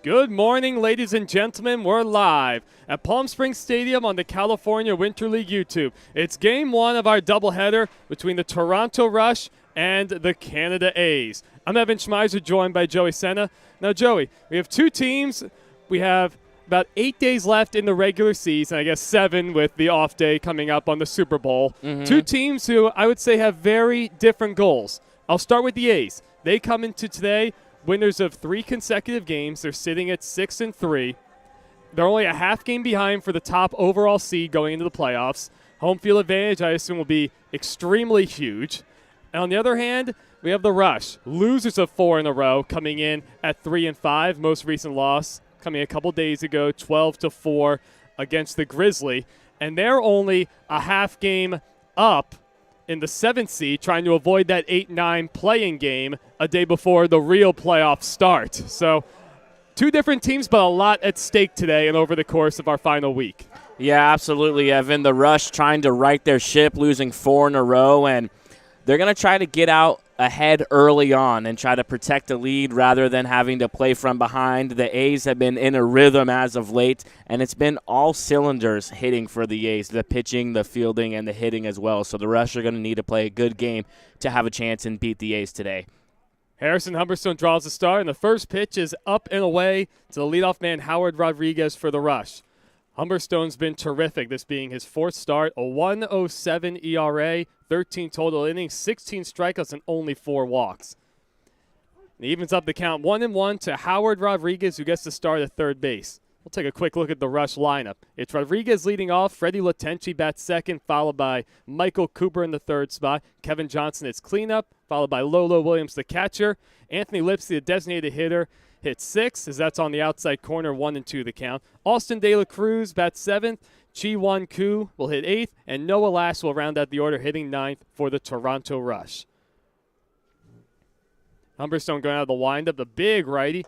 Good morning, ladies and gentlemen. We're live at Palm Springs Stadium on the California Winter League YouTube. It's game one of our doubleheader between the Toronto Rush and the Canada A's. I'm Evan Schmeiser, joined by Joey Senna. Now, Joey, we have two teams. We have about 8 days left in the regular season, I guess 7 with the off day coming up on the Super Bowl. Two teams who I would say have very different goals. I'll start with the A's. They come into today winners of 3 consecutive games. They're sitting at 6-3. They're only a half game behind for the top overall seed going into the playoffs. Home field advantage, I assume, will be extremely huge. And on the other hand, we have the Rush, losers of 4 in a row, coming in at 3-5. Most recent loss coming a couple days ago, 12-4 against the Grizzly. And they're only a half game up in the 7th seed, trying to avoid that 8-9 play-in game a day before the real playoffs start. So two different teams, but a lot at stake today and over the course of our final week. Yeah, absolutely, Evan. The Rush trying to right their ship, losing 4 in a row, and they're going to try to get out ahead early on and try to protect the lead rather than having to play from behind. The A's have been in a rhythm as of late, and it's been all cylinders hitting for the A's, the pitching, the fielding, and the hitting as well. So the Rush are going to need to play a good game to have a chance and beat the A's today. Harrison Humberstone draws the start, and the first pitch is up and away to the leadoff man, Howard Rodriguez, for the Rush. Humberstone's been terrific, this being his 4th start, a 1.07 ERA, 13 total innings, 16 strikeouts, and only 4 walks. He evens up the count 1-1 to Howard Rodriguez, who gets to start at third base. We'll take a quick look at the Rush lineup. It's Rodriguez leading off, Freddie Latenchi bats second, followed by Michael Cooper in the third spot. Kevin Johnson is cleanup, followed by Lolo Williams, the catcher. Anthony Lipsy, the designated hitter, hits 6, as that's on the outside corner, 1-2 the count. Austin De La Cruz bats 7th. Chi-Wan Koo will hit 8th, and Noah Lass will round out the order, hitting 9th for the Toronto Rush. Humberstone going out of the windup, the big righty.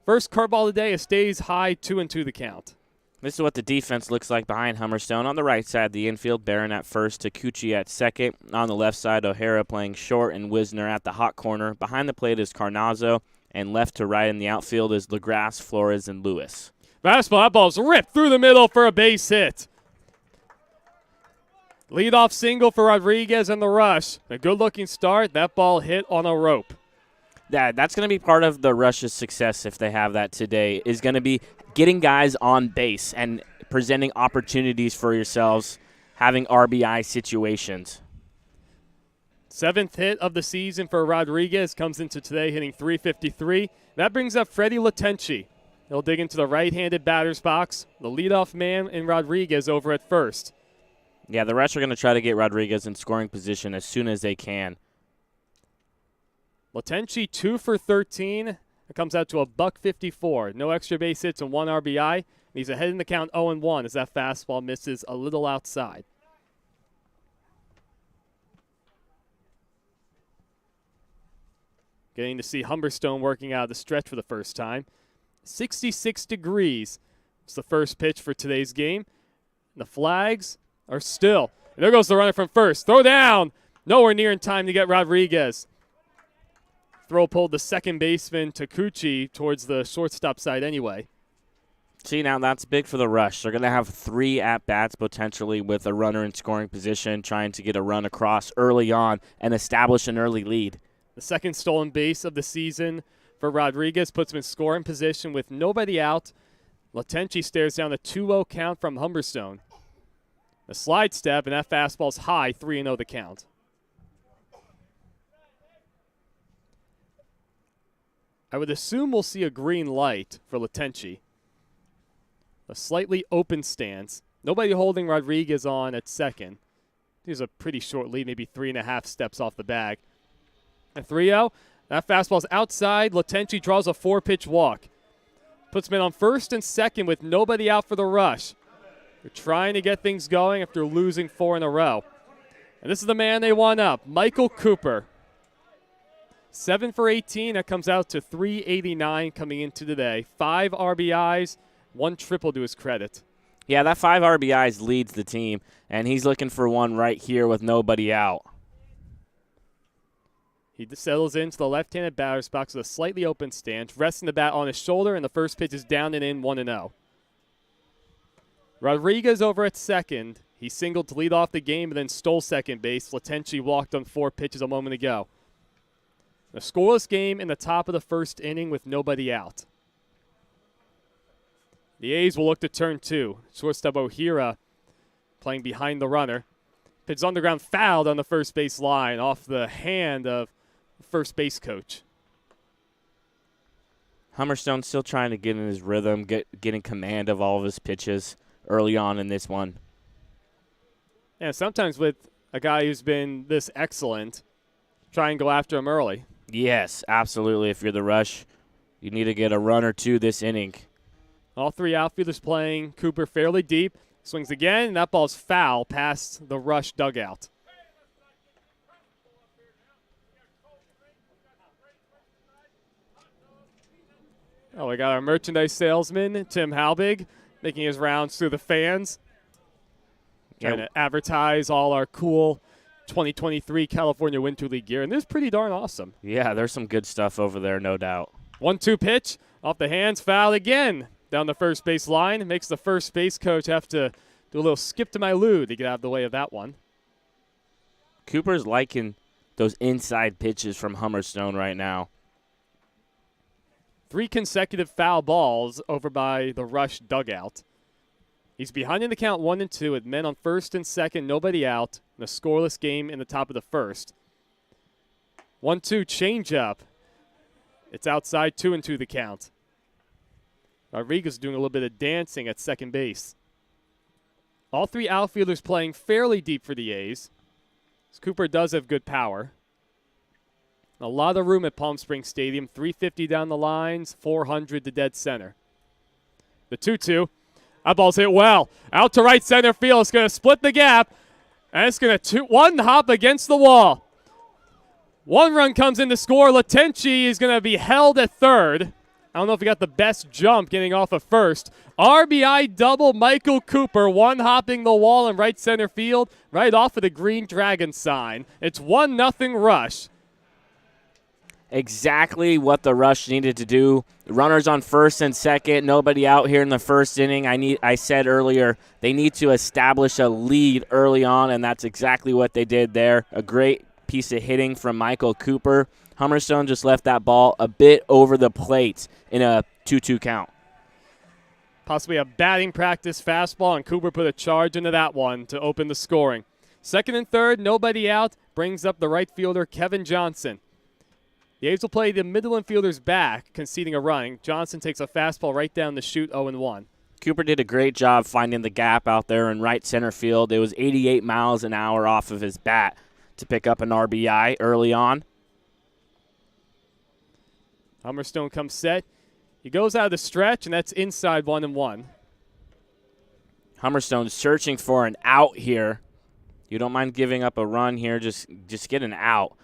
First curveball of the day, it stays high, 2-2 the count. This is what the defense looks like behind Humberstone. On the right side, the infield, Barron at first, Takuchi at second. On the left side, O'Hara playing short and Wisner at the hot corner. Behind the plate is Carnazzo, and left to right in the outfield is LaGrasse, Flores, and Lewis. Fastball, that ball's ripped through the middle for a base hit. Leadoff single for Rodriguez and the Rush. A good-looking start. That ball hit on a rope. That's going to be part of the Rush's success if they have that today, is going to be getting guys on base and presenting opportunities for yourselves, having RBI situations. 7th hit of the season for Rodriguez, comes into today hitting .353. That brings up Freddie Latenchi. He'll dig into the right-handed batter's box. The leadoff man in Rodriguez over at first. Yeah, the Rush are going to try to get Rodriguez in scoring position as soon as they can. Latenchi 2 for 13. It comes out to a $154. No extra base hits and 1 RBI. He's ahead in the count 0-1 as that fastball misses a little outside. Getting to see Humberstone working out of the stretch for the first time. 66 degrees. It's the first pitch for today's game. The flags are still. And there goes the runner from first. Throw down. Nowhere near in time to get Rodriguez. Throw pulled the second baseman, Takuchi, towards the shortstop side anyway. See, now that's big for the Rush. They're going to have 3 at-bats potentially with a runner in scoring position, trying to get a run across early on and establish an early lead. The second stolen base of the season for Rodriguez puts him in scoring position with nobody out. Latenchi stares down a 2-0 count from Humberstone. A slide step, and that fastball's high, 3-0 the count. I would assume we'll see a green light for Latenchi. A slightly open stance. Nobody holding Rodriguez on at second. Here's a pretty short lead, maybe 3.5 steps off the bag. At 3-0, that fastball's outside. Latenchi draws a 4-pitch walk. Puts him in on first and second with nobody out for the Rush. They're trying to get things going after losing 4 in a row. And this is the man they want up, Michael Cooper. 7 for 18. That comes out to .389 coming into today. 5 RBIs, 1 triple to his credit. Yeah, that 5 RBIs leads the team, and he's looking for one right here with nobody out. He settles into the left-handed batter's box with a slightly open stance, resting the bat on his shoulder, and the first pitch is down and in, 1-0. Rodriguez over at second. He singled to lead off the game and then stole second base. Latenci walked on 4 pitches a moment ago. A scoreless game in the top of the first inning with nobody out. The A's will look to turn 2. Shortstop O'Hara playing behind the runner. Pitch on the ground, fouled on the first base line off the hand of first base coach. Hummerstone still trying to get in his rhythm, getting command of all of his pitches early on in this one. Yeah, sometimes with a guy who's been this excellent, try and go after him early. Yes, absolutely. If you're the Rush, you need to get a run or two this inning. All 3 outfielders playing. Cooper fairly deep. Swings again, and that ball's foul past the Rush dugout. Oh, we got our merchandise salesman, Tim Halbig, making his rounds through the fans. Trying to advertise all our cool 2023 California Winter League gear, and this is pretty darn awesome. Yeah, there's some good stuff over there, no doubt. 1-2 pitch, off the hands, foul again. Down the first base line, makes the first base coach have to do a little skip to my loo to get out of the way of that one. Cooper's liking those inside pitches from Hummerstone right now. 3 consecutive foul balls over by the Rush dugout. He's behind in the count 1-2 with men on first and second, nobody out, in a scoreless game in the top of the first. 1-2 changeup. It's outside, 2-2 the count. Rodriguez doing a little bit of dancing at second base. All 3 outfielders playing fairly deep for the A's. Cooper does have good power. A lot of room at Palm Springs Stadium. 350 down the lines, 400 to dead center. The 2-2. That ball's hit well. Out to right center field. It's going to split the gap. And it's going to one hop against the wall. 1 run comes in to score. Latenci is going to be held at third. I don't know if he got the best jump getting off of first. RBI double, Michael Cooper, 1 hopping the wall in right center field, right off of the Green Dragon sign. It's 1-0 Rush. Exactly what the Rush needed to do. Runners on first and second, nobody out here in the first inning. I said earlier they need to establish a lead early on, and that's exactly what they did there. A great piece of hitting from Michael Cooper. Hummerstone just left that ball a bit over the plate in a 2-2 count. Possibly a batting practice fastball, and Cooper put a charge into that one to open the scoring. Second and third, nobody out, brings up the right fielder, Kevin Johnson. The A's will play the middle infielders back, conceding a run. Johnson takes a fastball right down the chute, 0-1. Cooper did a great job finding the gap out there in right center field. It was 88 miles an hour off of his bat to pick up an RBI early on. Hummerstone comes set. He goes out of the stretch, and that's inside 1-1. Hummerstone searching for an out here. You don't mind giving up a run here, just get an out.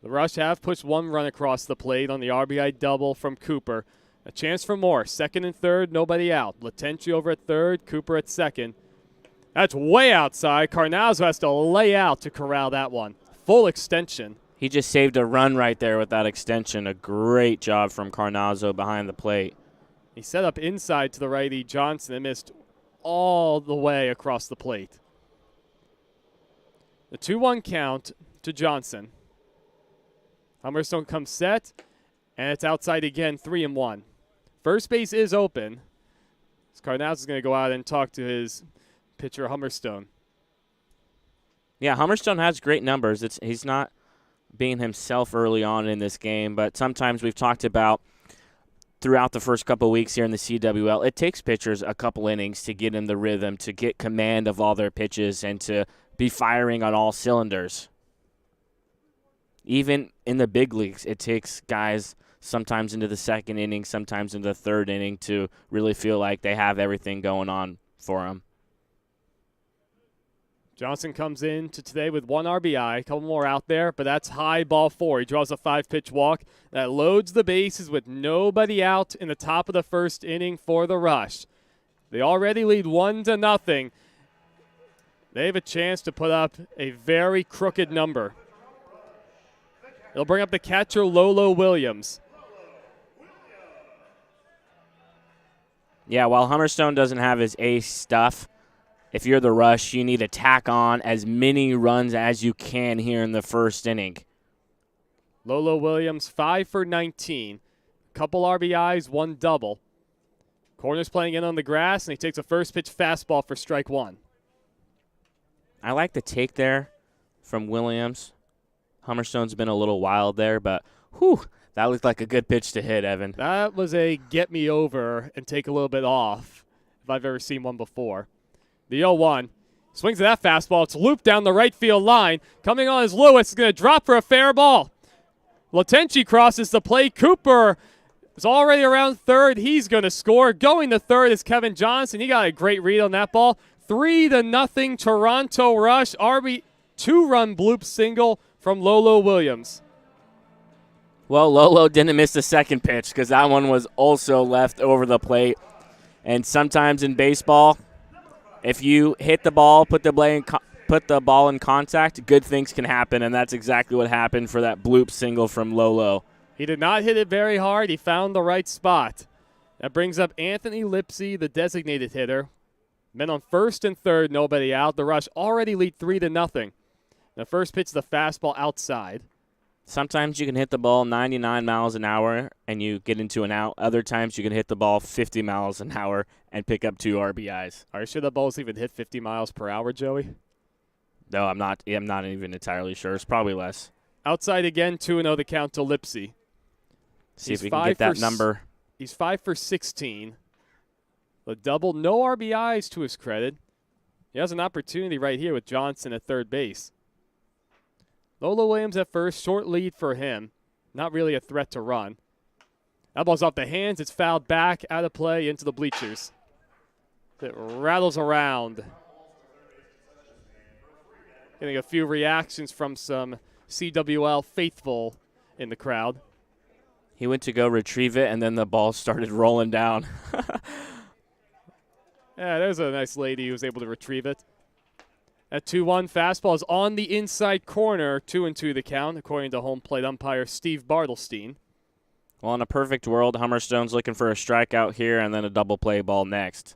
The Rush have pushed 1 run across the plate on the RBI double from Cooper. A chance for more. Second and third, nobody out. Latenci over at third, Cooper at second. That's way outside. Carnazzo has to lay out to corral that one. Full extension. He just saved a run right there with that extension. A great job from Carnazzo behind the plate. He set up inside to the righty Johnson and missed all the way across the plate. The 2-1 count to Johnson. Hummerstone comes set, and it's outside again, 3-1. First base is open. Carnazzo's going to go out and talk to his pitcher, Hummerstone. Yeah, Hummerstone has great numbers. He's not being himself early on in this game, but sometimes we've talked about throughout the first couple of weeks here in the CWL, it takes pitchers a couple innings to get in the rhythm, to get command of all their pitches, and to be firing on all cylinders. Even in the big leagues, it takes guys sometimes into the second inning, sometimes into the third inning to really feel like they have everything going on for them. Johnson comes in to today with 1 RBI, a couple more out there, but that's high, ball 4. He draws a 5-pitch walk. That loads the bases with nobody out in the top of the first inning for the Rush. They already lead 1-0. They have a chance to put up a very crooked number. It'll bring up the catcher, Lolo Williams. Yeah, while Hummerstone doesn't have his ace stuff, if you're the Rush, you need to tack on as many runs as you can here in the first inning. Lolo Williams, 5 for 19. Couple RBIs, 1 double. Corner's playing in on the grass, and he takes a first pitch fastball for strike 1. I like the take there from Williams. Hummerstone's been a little wild there, but whew, that looked like a good pitch to hit, Evan. That was a get me over and take a little bit off, if I've ever seen one before. The 0-1. Swings at that fastball. It's looped down the right field line. Coming on is Lewis. Is going to drop for a fair ball. Latenchi crosses the plate. Cooper is already around third. He's going to score. Going to third is Kevin Johnson. He got a great read on that ball. 3-0 Toronto Rush. RB 2-run bloop single from Lolo Williams. Well, Lolo didn't miss the second pitch because that one was also left over the plate. And sometimes in baseball, if you hit the ball, put the ball in contact, good things can happen, and that's exactly what happened for that bloop single from Lolo. He did not hit it very hard. He found the right spot. That brings up Anthony Lipsy, the designated hitter. Men on first and third, nobody out. The Rush already lead 3-0. The first pitch, the fastball outside. Sometimes you can hit the ball 99 miles an hour and you get into an out. Other times you can hit the ball 50 miles an hour and pick up 2 RBIs. Are you sure the ball's even hit 50 miles per hour, Joey? No, I'm not even entirely sure. It's probably less. Outside again, 2-0 the count to Lipsy. See if we can get that number. He's 5 for 16. The double, no RBIs to his credit. He has an opportunity right here with Johnson at third base. Lolo Williams at first, short lead for him. Not really a threat to run. That ball's off the hands. It's fouled back, out of play, into the bleachers. It rattles around. Getting a few reactions from some CWL faithful in the crowd. He went to go retrieve it, and then the ball started rolling down. Yeah, there's a nice lady who was able to retrieve it. That 2-1 fastball is on the inside corner, 2-2 the count, according to home plate umpire Steve Bartelstein. Well, in a perfect world, Hummerstone's looking for a strikeout here and then a double play ball next.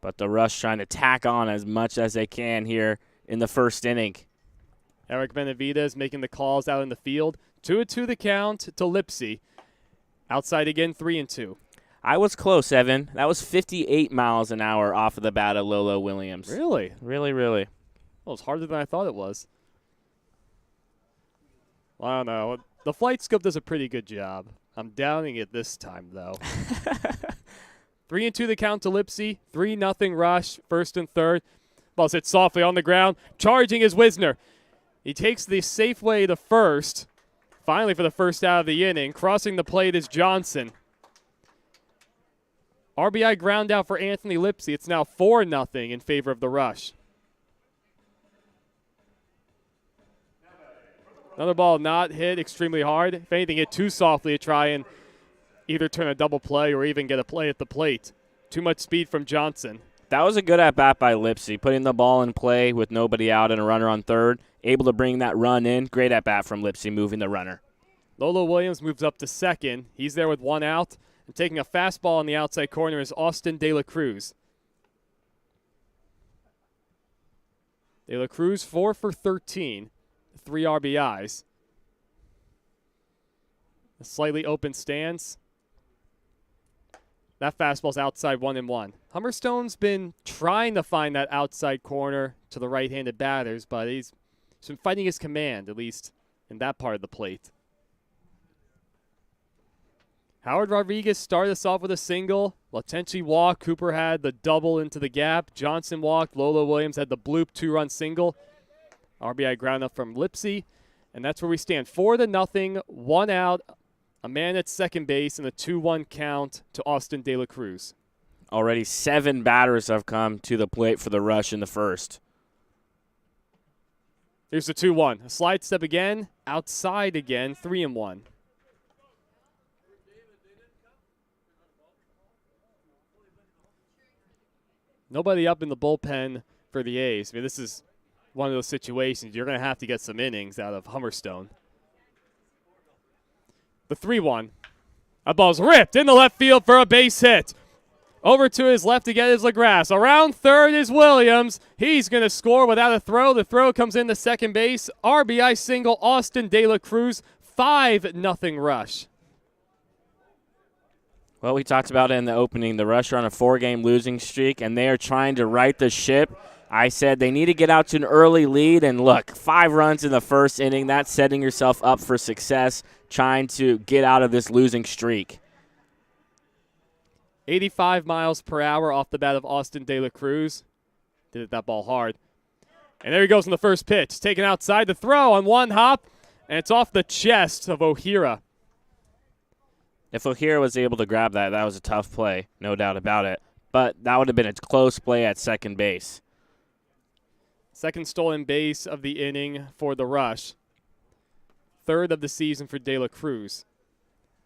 But the Rush trying to tack on as much as they can here in the first inning. Eric Benavidez making the calls out in the field. 2-2 the count to Lipsy. Outside again, 3-2. I was close, Evan. That was 58 miles an hour off of the bat of Lolo Williams. Really? Really, really. Well, it's harder than I thought it was. Well, I don't know. The flight scope does a pretty good job. I'm downing it this time, though. 3-2 the count to Lipsy. 3-0 Rush, first and third. Ball's hit softly on the ground. Charging is Wisner. He takes the safe way to first. Finally, for the first out of the inning. Crossing the plate is Johnson. RBI ground out for Anthony Lipsy. It's now 4-0 in favor of the Rush. Another ball not hit extremely hard. If anything, hit too softly to try and either turn a double play or even get a play at the plate. Too much speed from Johnson. That was a good at-bat by Lipsy, putting the ball in play with nobody out and a runner on third. Able to bring that run in. Great at-bat from Lipsy, moving the runner. Lolo Williams moves up to second. He's there with 1 out. And taking a fastball on the outside corner is Austin De La Cruz. De La Cruz 4 for 13. 3 RBIs. A slightly open stance. That fastball's outside 1-1. Hummerstone's been trying to find that outside corner to the right-handed batters, but he's been fighting his command, at least in that part of the plate. Howard Rodriguez started us off with a single. Latenchi walked. Cooper had the double into the gap. Johnson walked. Lolo Williams had the bloop 2-run single. RBI ground up from Lipsy. And that's where we stand. 4-0, 1 out, a man at second base, and a 2-1 count to Austin De La Cruz. Already 7 batters have come to the plate for the Rush in the first. Here's the 2-1. A slide step again. Outside again. 3-1. Nobody up in the bullpen for the A's. I mean, this is one of those situations you're going to have to get some innings out of Hummerstone. The 3-1. That ball's ripped in the left field for a base hit. Over to his left again is LaGrasse. Around third is Williams. He's going to score without a throw. The throw comes into second base. RBI single, Austin De La Cruz. 5-0 Rush. Well, we talked about it in the opening. The Rush are on a 4-game losing streak, and they are trying to right the ship. I said they need to get out to an early lead, and look, 5 runs in the first inning. That's setting yourself up for success, trying to get out of this losing streak. 85 miles per hour off the bat of Austin De La Cruz. Did it that ball hard. And there he goes in the first pitch. Taken outside the throw on one hop, and it's off the chest of O'Hara. If O'Hara was able to grab that, that was a tough play, no doubt about it. But that would have been a close play at second base. Second stolen base of the inning for the Rush. Third of the season for De La Cruz.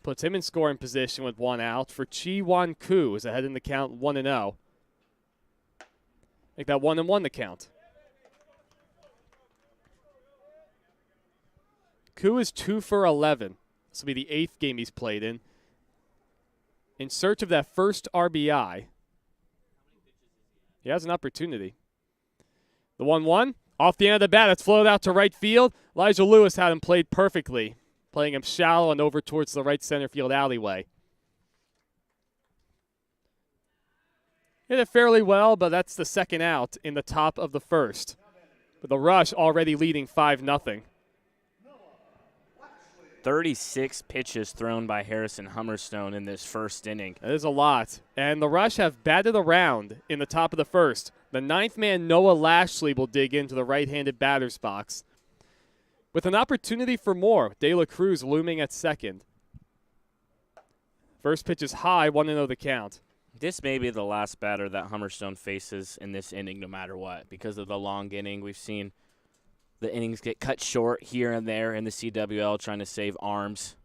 Puts him in scoring position with 1 out for Chi-Wan Koo is ahead in the count 1-0. Make that 1-1 the count. Koo is 2 for 11. This will be the 8th game he's played in. In search of that first RBI. He has an opportunity. The 1-1, off the end of the bat, it's floated out to right field. Elijah Lewis had him played perfectly, playing him shallow and over towards the right center field alleyway. Hit it fairly well, but that's the second out in the top of the first. With the Rush already leading 5-0. 36 pitches thrown by Harrison Hummerstone in this first inning. That is a lot. And the Rush have batted around in the top of the first. The 9th man, Noah Lashley, will dig into the right-handed batter's box. With an opportunity for more, De La Cruz looming at second. First pitch is high, 1-0 the count. This may be the last batter that Hummerstone faces in this inning no matter what. Because of the long inning, we've seen the innings get cut short here and there in the CWL trying to save arms.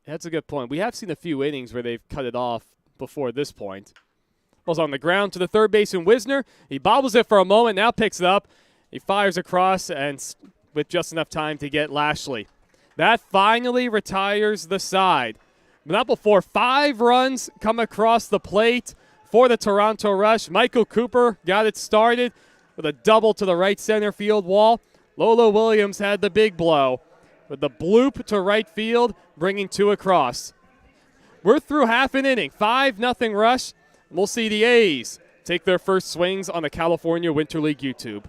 That's a good point. We have seen a few innings where they've cut it off before this point. Ball's on the ground to the third baseman, Wisner. He bobbles it for a moment, now picks it up. He fires across and with just enough time to get Lashley. That finally retires the side. But not before 5 runs come across the plate for the Toronto Rush. Michael Cooper got it started with a double to the right center field wall. Lolo Williams had the big blow with the bloop to right field, bringing 2 across. We're through half an inning, 5-0 Rush. We'll see the A's take their first swings on the California Winter League YouTube.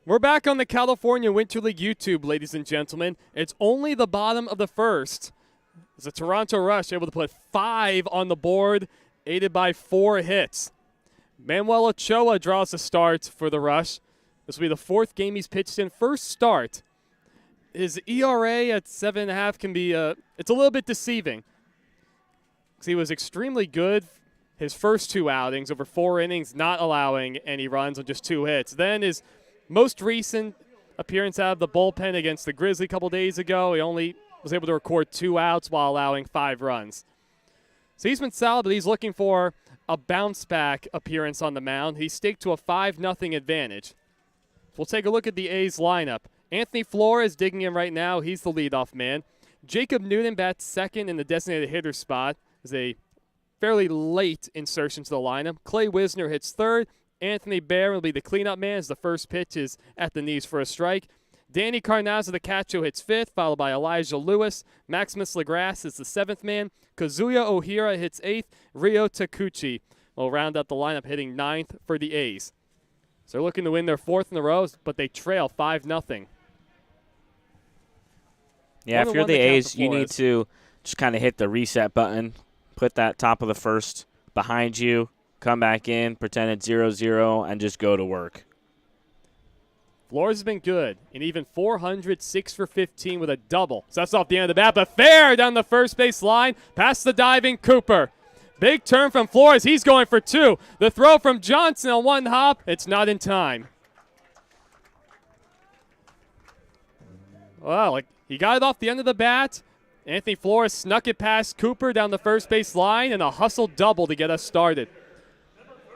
We're back on the California Winter League YouTube, ladies and gentlemen. It's only the bottom of the first. As the Toronto Rush able to put 5 on the board, aided by 4 hits. Manuel Ochoa draws the start for the Rush. This will be the 4th game he's pitched in. First start. His ERA at 7.5 can be it's a little bit deceiving. Because he was extremely good his first 2 outings, over 4 innings, not allowing any runs on just 2 hits. Then his most recent appearance out of the bullpen against the Grizzlies a couple days ago, he only was able to record 2 outs while allowing 5 runs. So he's been solid, but he's looking for a bounce-back appearance on the mound. He's staked to a 5-0 advantage. We'll take a look at the A's lineup. Anthony Flores digging in right now. He's the leadoff man. Jacob Newton bats second in the designated hitter spot. Is a fairly late insertion to the lineup. Clay Wisner hits third. Anthony Barron will be the cleanup man as the first pitch is at the knees for a strike. Danny Carnazzo, the catcher, hits 5th, followed by Elijah Lewis. Maximus LaGrasse is the 7th man. Kazuya Ohira hits 8th. Ryo Takuchi will round out the lineup, hitting 9th for the A's. So they're looking to win their 4th in a row, but they trail 5-0. Yeah, if you're the A's, you need to just kind of hit the reset button, put that top of the 1st behind you, come back in, pretend it's 0-0, and just go to work. Flores has been good, and even 400, 6 for 15 with a double. So that's off the end of the bat, but fair down the first base line, past the diving Cooper. Big turn from Flores. He's going for 2. The throw from Johnson on 1 hop. It's not in time. Well, he got it off the end of the bat. Anthony Flores snuck it past Cooper down the first base line, and a hustle double to get us started.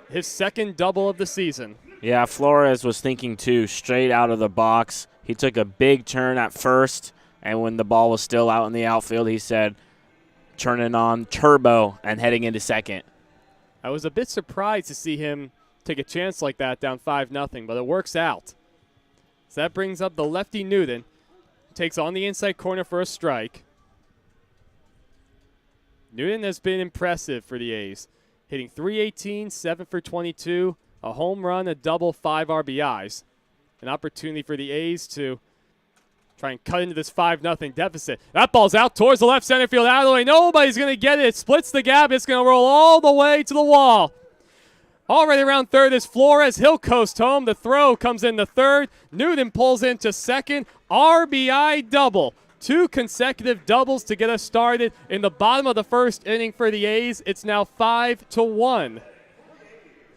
His 2nd double of the season. Yeah, Flores was thinking, too, straight out of the box. He took a big turn at first, and when the ball was still out in the outfield, he said, turning on turbo and heading into 2nd. I was a bit surprised to see him take a chance like that down 5-0, but it works out. So that brings up the lefty Newton. Takes on the inside corner for a strike. Newton has been impressive for the A's, hitting .318, 7 for 22, a home run, a double, 5 RBIs. An opportunity for the A's to try and cut into this 5-0 deficit. That ball's out towards the left center field alleyway. Nobody's going to get it. It splits the gap. It's going to roll all the way to the wall. Already around 3rd is Flores. He'll coast home. The throw comes into 3rd. Newton pulls into 2nd. RBI double. 2 consecutive doubles to get us started in the bottom of the 1st inning for the A's. It's now 5-1.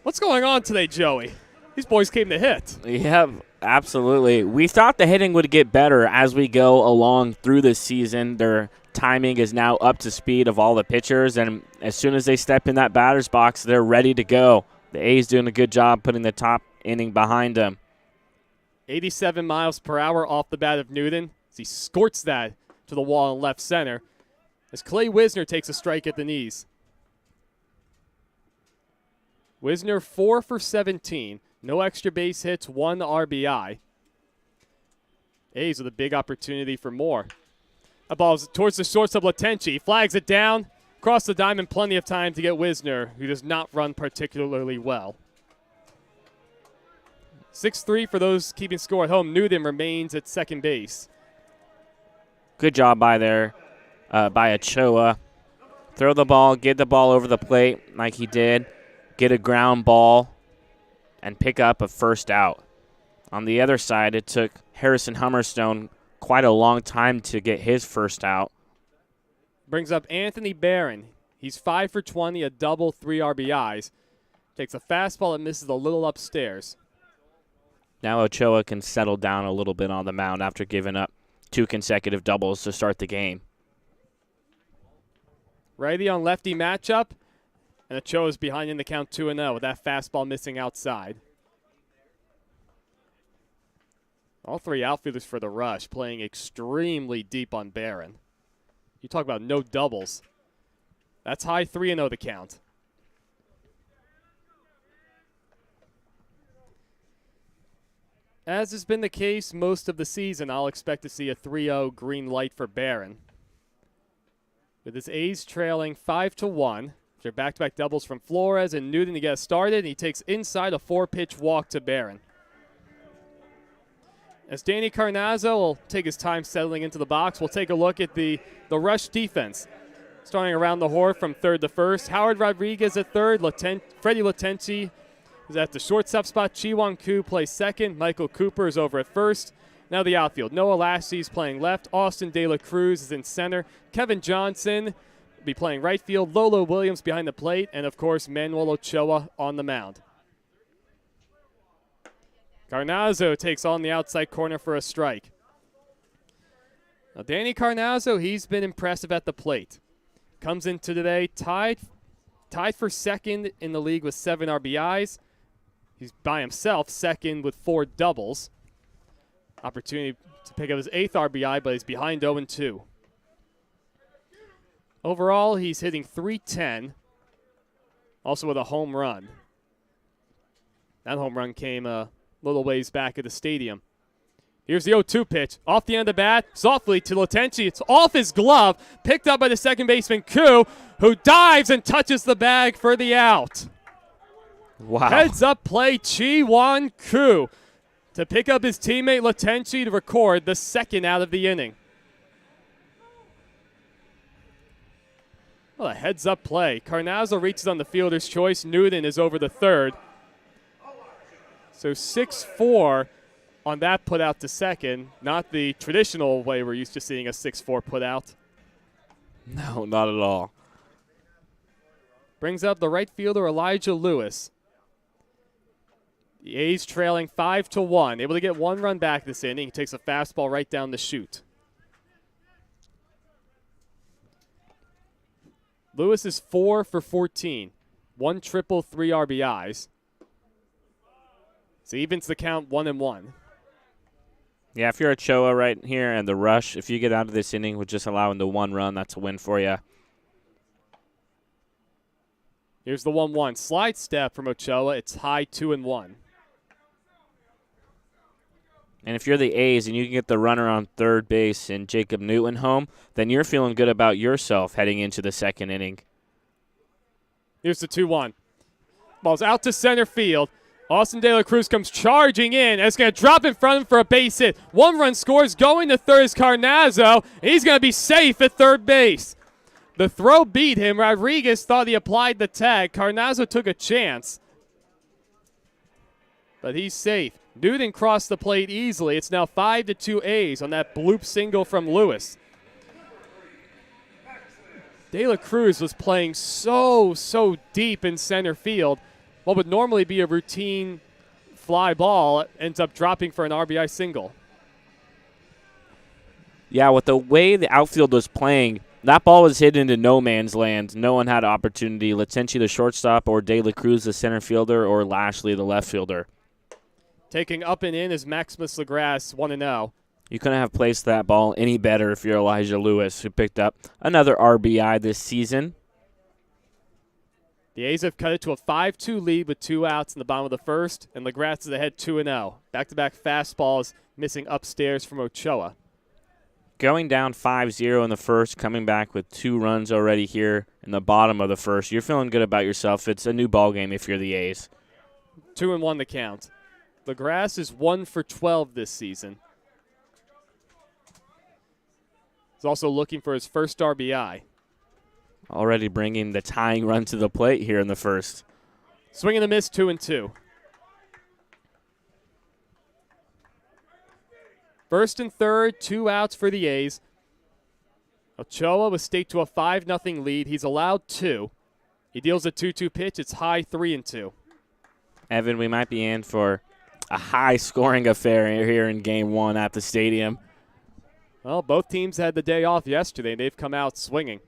What's going on today, Joey? These boys came to hit. Yeah, absolutely. We thought the hitting would get better as we go along through this season. Their timing is now up to speed of all the pitchers, and as soon as they step in that batter's box, they're ready to go. The A's doing a good job putting the top inning behind them. 87 miles per hour off the bat of Newton as he squirts that to the wall in left center as Clay Wisner takes a strike at the knees. Wisner 4 for 17. No extra base hits, 1 RBI. A's with a big opportunity for more. That ball's towards the shortstop Latenci. Flags it down. Across the diamond, plenty of time to get Wisner, who does not run particularly well. 6-3 for those keeping score at home. Newton remains at 2nd base. Good job by Ochoa. Throw the ball, get the ball over the plate like he did. Get a ground ball and pick up a 1st out. On the other side, it took Harrison Hummerstone quite a long time to get his 1st out. Brings up Anthony Barron. He's 5 for 20, a double, 3 RBIs. Takes a fastball that misses a little upstairs. Now Ochoa can settle down a little bit on the mound after giving up 2 consecutive doubles to start the game. Righty on lefty matchup. And Ochoa's behind in the count 2-0 with that fastball missing outside. All 3 outfielders for the Rush playing extremely deep on Barron. You talk about no doubles. That's high 3-0 the count. As has been the case most of the season, I'll expect to see a 3-0 green light for Barron. With his A's trailing 5-1. They're back-to-back doubles from Flores and Newton to get started, and he takes inside a 4-pitch walk to Barron. As Danny Carnazzo will take his time settling into the box, we'll take a look at the Rush defense. Starting around the horn from 3rd to 1st, Howard Rodriguez at 3rd, Freddie Latenci is at the shortstop spot, Chi Won Koo plays 2nd, Michael Cooper is over at 1st. Now the outfield, Noah Lashley's playing left, Austin De La Cruz is in center, Kevin Johnson be playing right field, Lolo Williams behind the plate, and of course Manuel Ochoa on the mound. Carnazzo takes on the outside corner for a strike. Now Danny Carnazzo, he's been impressive at the plate. Comes into today tied for 2nd in the league with 7 RBIs. He's by himself 2nd with 4 doubles. Opportunity to pick up his 8th RBI, but he's behind 0-2. Overall, he's hitting .310, also with a home run. That home run came a little ways back at the stadium. Here's the 0-2 pitch. Off the end of the bat, softly to Latenci. It's off his glove, picked up by the second baseman, Koo, who dives and touches the bag for the out. Wow. Heads up play, Chi-Won Koo to pick up his teammate Latenci to record the second out of the inning. Well, a heads up play. Carnazzo reaches on the fielder's choice. Newton is over the third. So 6-4 on that put out to second. Not the traditional way we're used to seeing a 6-4 put out. No, not at all. Brings up the right fielder Elijah Lewis. The A's trailing 5-1. Able to get one run back this inning. He takes a fastball right down the chute. Lewis is 4 for 14. 1 triple, 3 RBIs. So evens the count 1-1. Yeah, if you're a Choa right here and the rush, if you get out of this inning with just allowing the one run, that's a win for you. Here's the 1-1. Slide step from Ochoa. It's high 2-1. And if you're the A's and you can get the runner on third base and Jacob Newton home, then you're feeling good about yourself heading into the second inning. Here's the 2-1. Ball's out to center field. Austin De La Cruz comes charging in, and it's going to drop in front of him for a base hit. 1 run scores, going to third is Carnazzo. He's going to be safe at third base. The throw beat him. Rodriguez thought he applied the tag. Carnazzo took a chance, but he's safe. Newton crossed the plate easily. It's now 5-2 A's on that bloop single from Lewis. De La Cruz was playing so deep in center field. What would normally be a routine fly ball ends up dropping for an RBI single. Yeah, with the way the outfield was playing, that ball was hit into no man's land. No one had opportunity. Latenci, the shortstop, or De La Cruz, the center fielder, or Lashley, the left fielder. Taking up and in is Maximus Legras, 1-0. You couldn't have placed that ball any better if you're Elijah Lewis, who picked up another RBI this season. The A's have cut it to a 5-2 lead with 2 outs in the bottom of the first, and Legras is ahead 2-0. Back-to-back fastballs missing upstairs from Ochoa. Going down 5-0 in the first, coming back with 2 runs already here in the bottom of the first. You're feeling good about yourself. It's a new ball game if you're the A's. 2-1 the count. Legras is 1 for 12 this season. He's also looking for his first RBI. Already bringing the tying run to the plate here in the first. Swing and a miss, 2-2. First and third, 2 outs for the A's. Ochoa was staked to a 5-0 lead. He's allowed 2. He deals a 2-2 pitch. It's high 3-2. Evan, we might be in for a high-scoring affair here in Game 1 at the stadium. Well, both teams had the day off yesterday. They've come out swinging.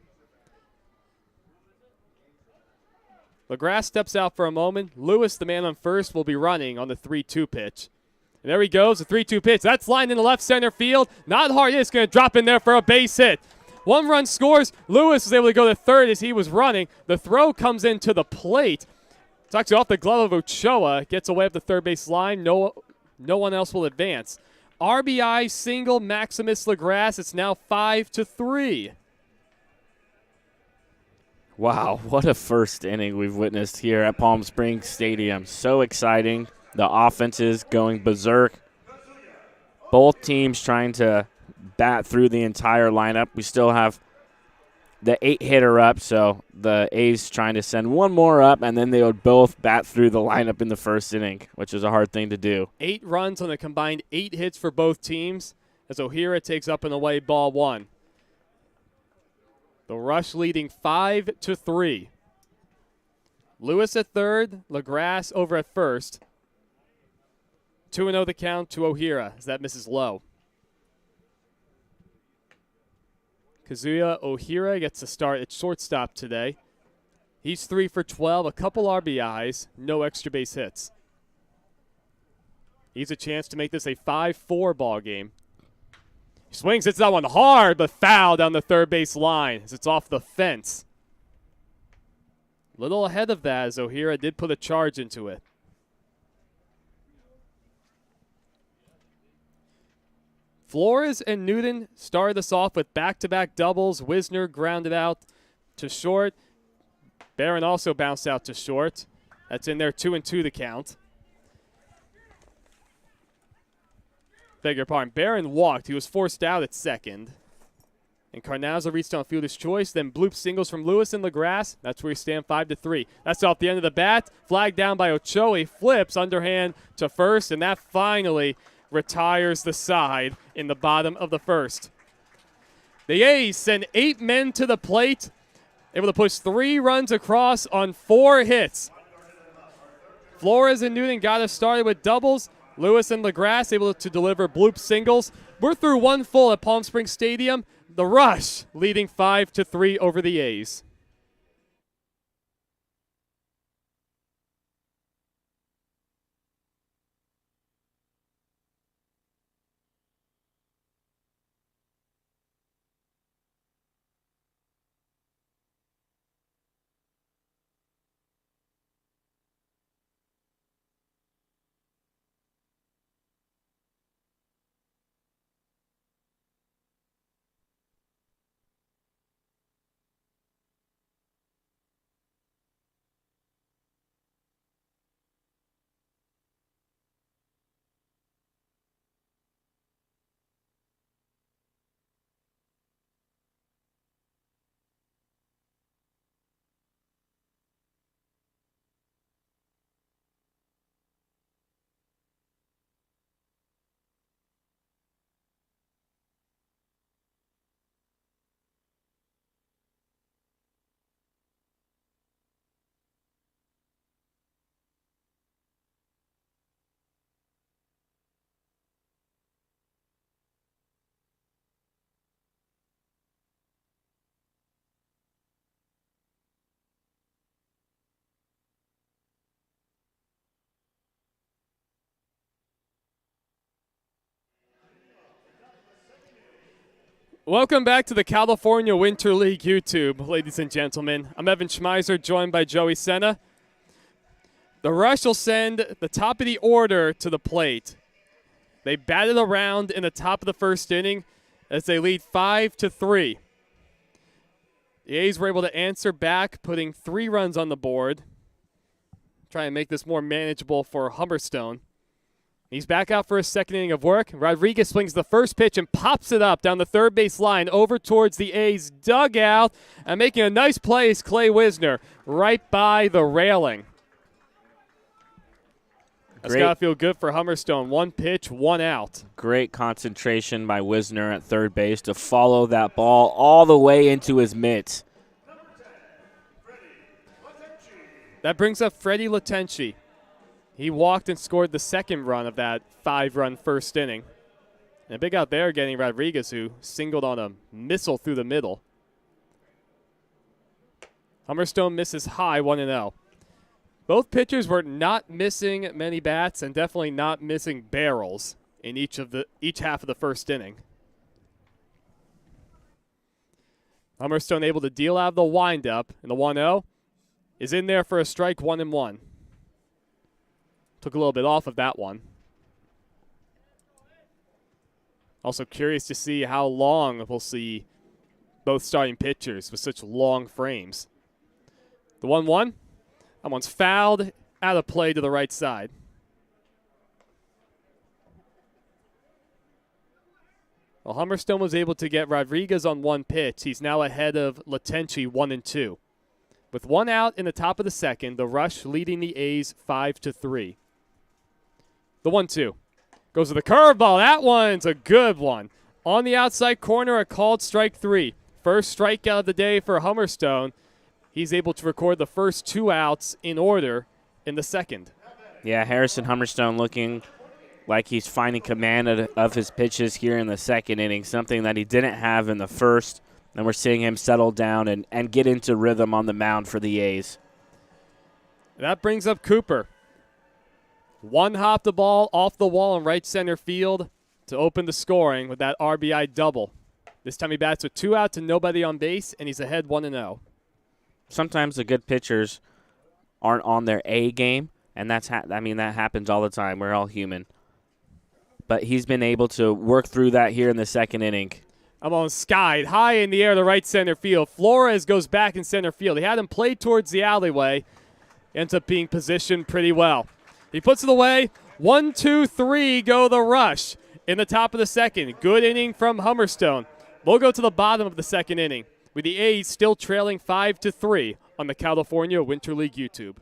Legras steps out for a moment. Lewis, the man on first, will be running on the 3-2 pitch. And there he goes, the 3-2 pitch. That's lined in the left center field. Not hard. It's going to drop in there for a base hit. 1 run scores. Lewis was able to go to third as he was running. The throw comes into the plate. It's actually off the glove of Ochoa. Gets away up the third base line. No one else will advance. RBI single, Maximus Legras. It's now 5-3. Wow, what a first inning we've witnessed here at Palm Springs Stadium. So exciting. The offense is going berserk. Both teams trying to bat through the entire lineup. We still have the 8-hitter up, so the A's trying to send one more up, and then they would both bat through the lineup in the first inning, which is a hard thing to do. 8 runs on a combined 8 hits for both teams as O'Hara takes up and away ball 1. The Rush leading 5-3. Lewis at third, Legras over at first. 2-0 the count to O'Hara as that misses low. Kazuya O'Hara gets to start at shortstop today. He's 3 for 12, a couple RBIs, no extra base hits. He's a chance to make this a 5-4 ball game. He swings, hits that one hard, but foul down the third base line as it's off the fence. Little ahead of that as O'Hara did put a charge into it. Flores and Newton started us off with back-to-back doubles. Wisner grounded out to short. Barron also bounced out to short. That's in there, 2-2 the count. Beg your pardon. Barron walked. He was forced out at second. And Carnazzo reached on fielder's choice. Then bloop singles from Lewis and LaGrasse. That's where we stand 5-3. That's off the end of the bat. Flag down by Ochoa. Flips underhand to first. And that finally retires the side in the bottom of the first. The A's send 8 men to the plate. Able to push 3 runs across on 4 hits. Flores and Newton got us started with doubles. Lewis and LaGrasse able to deliver bloop singles. We're through 1 full at Palm Springs Stadium. The Rush leading 5-3 over the A's. Welcome back to the California Winter League YouTube, ladies and gentlemen. I'm Evan Schmeiser, joined by Joey Senna. The Rush will send the top of the order to the plate. They batted around in the top of the first inning as they lead 5-3. The A's were able to answer back, putting 3 runs on the board. Try and make this more manageable for Humberstone. He's back out for a second inning of work. Rodriguez swings the first pitch and pops it up down the third base line over towards the A's dugout. And making a nice play is Clay Wisner right by the railing. That's got to feel good for Humberstone. 1 pitch, 1 out. Great concentration by Wisner at third base to follow that ball all the way into his mitts. That brings up Freddie Latenci. He walked and scored the second run of that 5-run first inning. And a big out there getting Rodriguez, who singled on a missile through the middle. Humberstone misses high, 1-0. Both pitchers were not missing many bats and definitely not missing barrels in each half of the first inning. Humberstone able to deal out of the windup, and the 1-0 is in there for a strike, 1-1. Took a little bit off of that one. Also curious to see how long we'll see both starting pitchers with such long frames. The 1-1, that one's fouled out of play to the right side. Well, Humberstone was able to get Rodriguez on 1 pitch. He's now ahead of Latenci 1-2. With 1 out in the top of the second, the Rush leading the A's 5-3. The 1-2 goes to the curveball. That one's a good one. On the outside corner, a called strike 3. First strikeout of the day for Humberstone. He's able to record the first 2 outs in order in the second. Yeah, Harrison Humberstone looking like he's finding command of his pitches here in the second inning, something that he didn't have in the first. And we're seeing him settle down and get into rhythm on the mound for the A's. That brings up Cooper. 1 hop the ball off the wall in right center field to open the scoring with that RBI double. This time he bats with 2 outs and nobody on base, and he's ahead 1-0. Sometimes the good pitchers aren't on their A game, and that happens all the time. We're all human. but he's been able to work through that here in the second inning. I'm on skied high in the air to right center field. Flores goes back in center field. He had him played towards the alleyway. Ends up being positioned pretty well. He puts it away. 1, 2, 3 go the Rush in the top of the second. Good inning from Hummerstone. We'll go to the bottom of the second inning with the A's still trailing 5-3 on the California Winter League YouTube.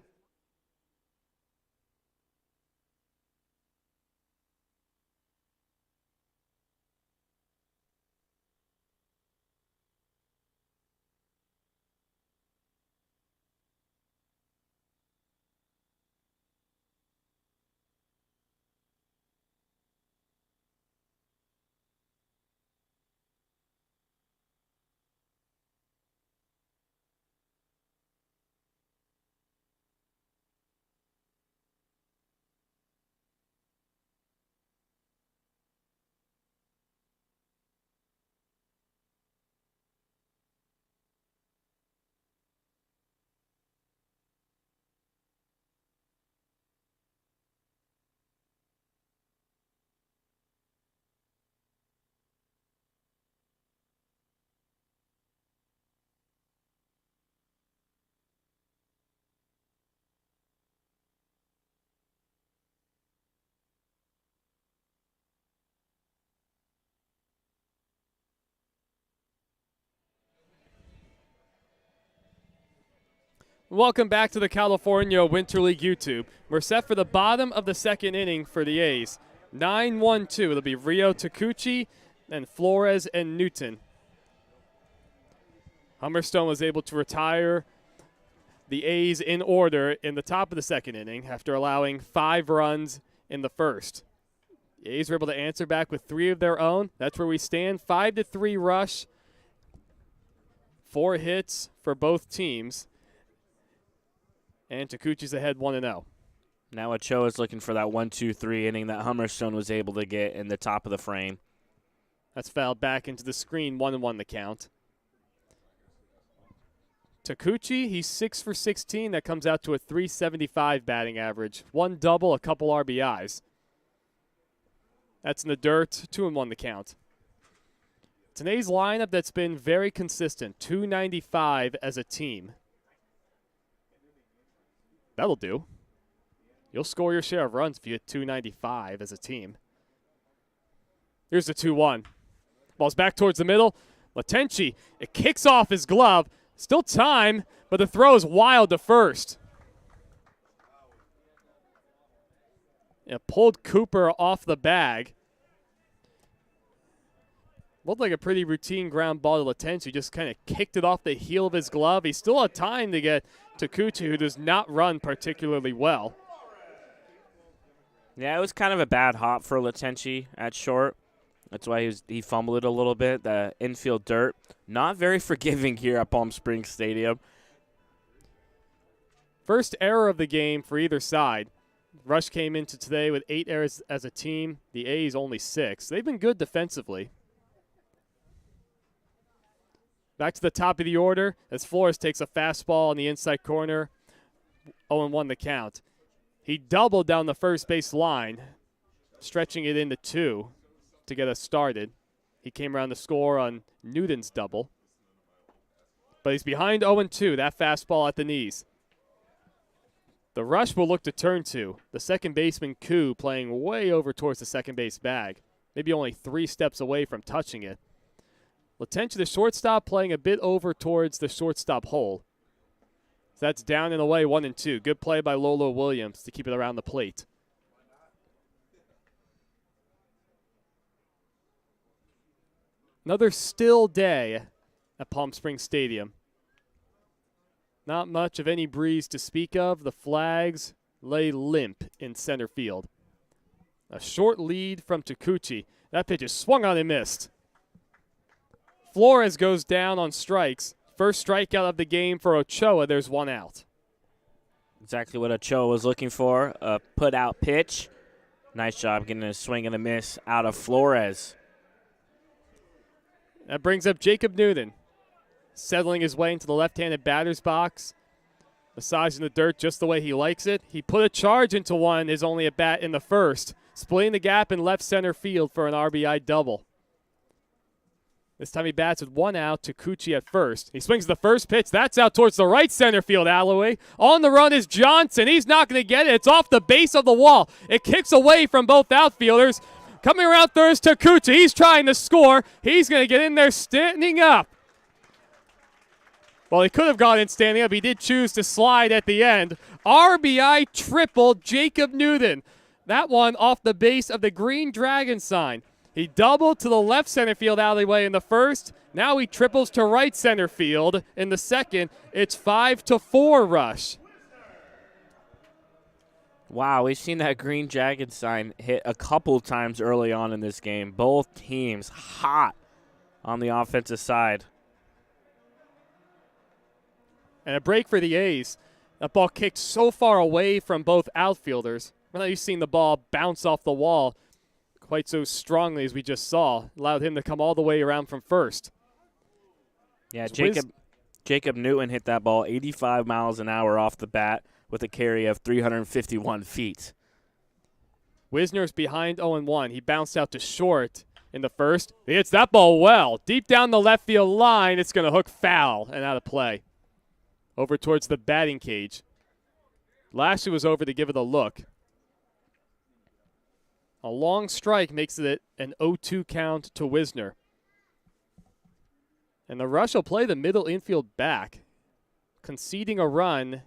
Welcome back to the California Winter League YouTube. We're set for the bottom of the second inning for the A's. 9-1-2. It'll be Rio Takuchi, then Flores and Newton. Hummerstone was able to retire the A's in order in the top of the second inning after allowing 5 runs in the first. The A's were able to answer back with 3 of their own. That's where we stand. 5-3 Rush. 4 hits for both teams. And Takuchi's ahead 1-0. Now Ochoa is looking for that 1-2-3 inning that Hummerstone was able to get in the top of the frame. That's fouled back into the screen, 1-1 the count. Takuchi, he's 6 for 16. That comes out to a .375 batting average. 1 double, a couple RBIs. That's in the dirt, 2-1 the count. Today's lineup that's been very consistent, .295 as a team. That'll do. You'll score your share of runs if you hit .295 as a team. Here's the 2-1. Ball's back towards the middle. Latenchi, it kicks off his glove. Still time, but the throw is wild to first. It pulled Cooper off the bag. Looked like a pretty routine ground ball to Latenchi. Just kind of kicked it off the heel of his glove. He still had time to get Takuchi, who does not run particularly well. Yeah, it was kind of a bad hop for Latenchi at short. That's why he fumbled it a little bit. The infield dirt, not very forgiving here at Palm Springs Stadium. First error of the game for either side. Rush came into today with 8 errors as a team. The A's only 6. They've been good defensively. Back to the top of the order as Flores takes a fastball on the inside corner. 0-1 the count. He doubled down the first base line, stretching it into 2 to get us started. He came around to score on Newton's double. But he's behind 0-2, that fastball at the knees. The Rush will look to turn to. The second baseman, Koo, playing way over towards the second base bag. Maybe only 3 steps away from touching it. Latenchi, the shortstop, playing a bit over towards the shortstop hole. So that's down and away, 1-2. Good play by Lolo Williams to keep it around the plate. Another still day at Palm Springs Stadium. Not much of any breeze to speak of. The flags lay limp in center field. A short lead from Takuchi. That pitch is swung on and missed. Flores goes down on strikes. First strikeout of the game for Ochoa. There's 1 out. Exactly what Ochoa was looking for, a put-out pitch. Nice job getting a swing and a miss out of Flores. That brings up Jacob Newton, settling his way into the left-handed batter's box, massaging the dirt just the way he likes it. He put a charge into one, his only at bat in the first, splitting the gap in left center field for an RBI double. This time he bats with one out to Cucci at first. He swings the first pitch. That's out towards the right center field alleyway. On the run is Johnson. He's not going to get it. It's off the base of the wall. It kicks away from both outfielders. Coming around third is Cucci. He's trying to score. He's going to get in there standing up. Well, he could have gone in standing up. He did choose to slide at the end. RBI triple, Jacob Newton. That one off the base of the Green Dragon sign. He doubled to the left center field alleyway in the first. Now he triples to right center field in the second. It's 5-4 rush. Wow, we've seen that Green Dragon sign hit a couple times early on in this game. Both teams hot on the offensive side. And a break for the A's. That ball kicked so far away from both outfielders. We're not used to seeing the ball bounce off the wall quite so strongly as we just saw. Allowed him to come all the way around from first. Yeah, Jacob Newton hit that ball 85 miles an hour off the bat with a carry of 351 feet. Wisner's behind 0-1. He bounced out to short in the first. He hits that ball well. Deep down the left field line, it's going to hook foul and out of play. Over towards the batting cage. Lashley was over to give it a look. A long strike makes it an 0-2 count to Wisner. And the Rush will play the middle infield back, conceding a run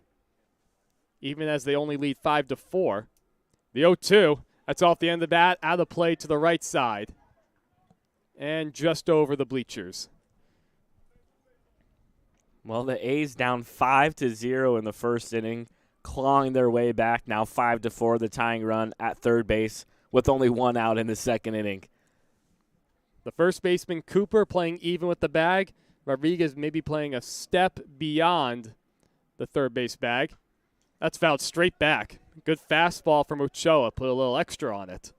even as they only lead 5-4. The 0-2, that's off the end of the bat, out of play to the right side. And just over the bleachers. Well, the A's down 5-0 in the first inning, clawing their way back, now 5-4, the tying run at third base with only one out in the second inning. The first baseman, Cooper, playing even with the bag. Rodriguez maybe playing a step beyond the third base bag. That's fouled straight back. Good fastball from Ochoa. Put a little extra on it.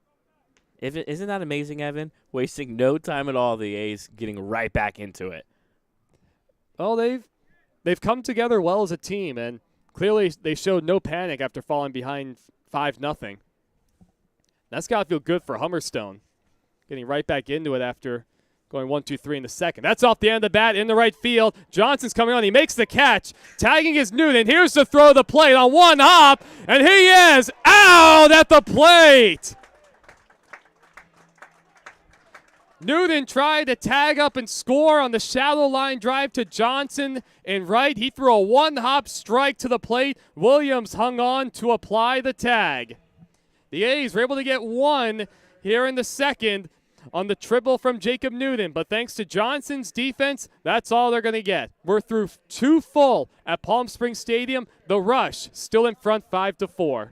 Isn't that amazing, Evan? Wasting no time at all, the A's getting right back into it. Well, they've come together well as a team, and clearly they showed no panic after falling behind 5-0. That's got to feel good for Hummerstone, getting right back into it after going 1-2-3 in the second. That's off the end of the bat in the right field. Johnson's coming on. He makes the catch. Tagging is Newton. Here's the throw of the plate on one hop, and he is out at the plate. Newton tried to tag up and score on the shallow line drive to Johnson in right. He threw a one-hop strike to the plate. Williams hung on to apply the tag. The A's were able to get one here in the second on the triple from Jacob Newton, but thanks to Johnson's defense, that's all they're going to get. We're through 2 full at Palm Springs Stadium. The Rush still in front 5-4.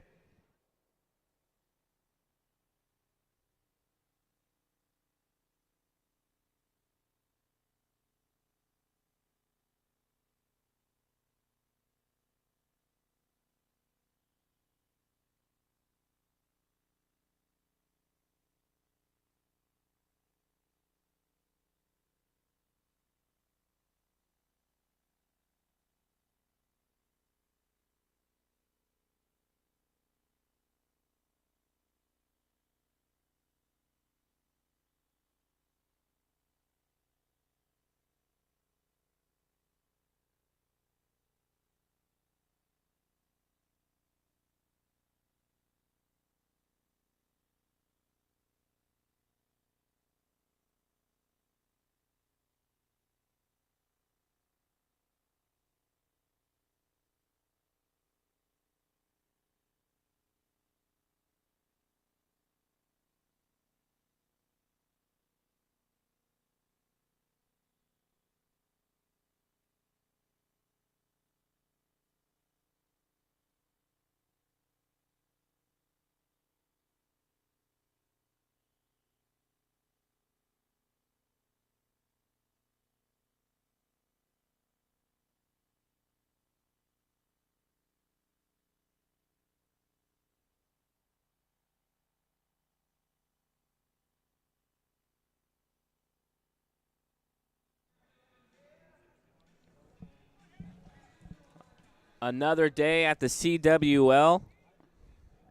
Another day at the CWL,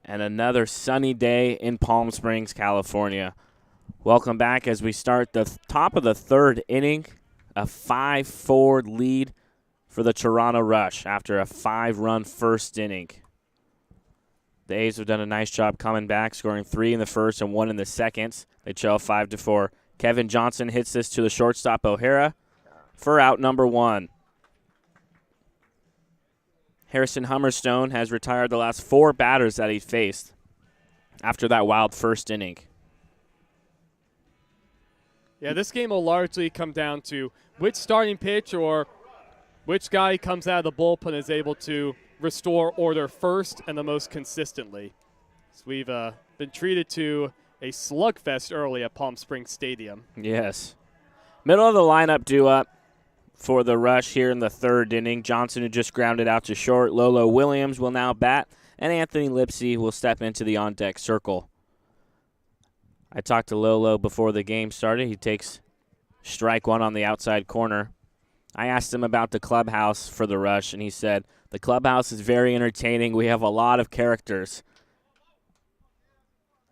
and another sunny day in Palm Springs, California. Welcome back as we start the top of the third inning, a 5-4 lead for the Toronto Rush after a 5-run first inning. The A's have done a nice job coming back, scoring 3 in the first and 1 in the second. They trail 5-4. Kevin Johnson hits this to the shortstop O'Hara for out number 1. Harrison Hummerstone has retired the last 4 batters that he faced after that wild first inning. Yeah, this game will largely come down to which starting pitch or which guy comes out of the bullpen is able to restore order first and the most consistently. So we've been treated to a slugfest early at Palm Springs Stadium. Yes. Middle of the lineup due up for the Rush here in the third inning. Johnson, who just grounded out to short. Lolo Williams will now bat, and Anthony Lipsy will step into the on-deck circle. I talked to Lolo before the game started. He takes strike 1 on the outside corner. I asked him about the clubhouse for the Rush, and he said, the clubhouse is very entertaining. We have a lot of characters.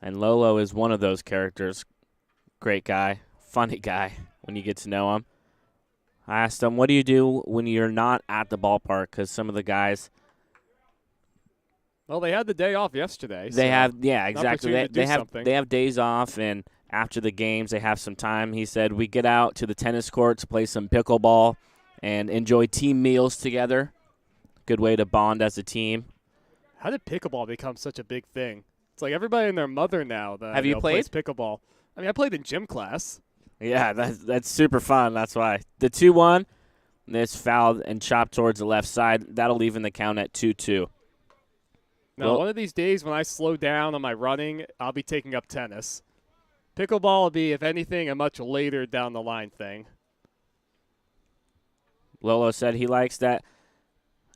And Lolo is one of those characters. Great guy, funny guy when you get to know him. I asked him, what do you do when you're not at the ballpark? Because some of the guys, well, they had the day off yesterday. They have, yeah, exactly. They have days off, and after the games, they have some time. He said, we get out to the tennis courts, play some pickleball, and enjoy team meals together. Good way to bond as a team. How did pickleball become such a big thing? It's like everybody and their mother now that have you played plays pickleball. I mean, I played in gym class. Yeah, that's super fun. That's why. The 2-1, this fouled and chopped towards the left side. That'll even the count at 2-2. Now, one of these days when I slow down on my running, I'll be taking up tennis. Pickleball will be, if anything, a much later down the line thing. Lolo said he likes that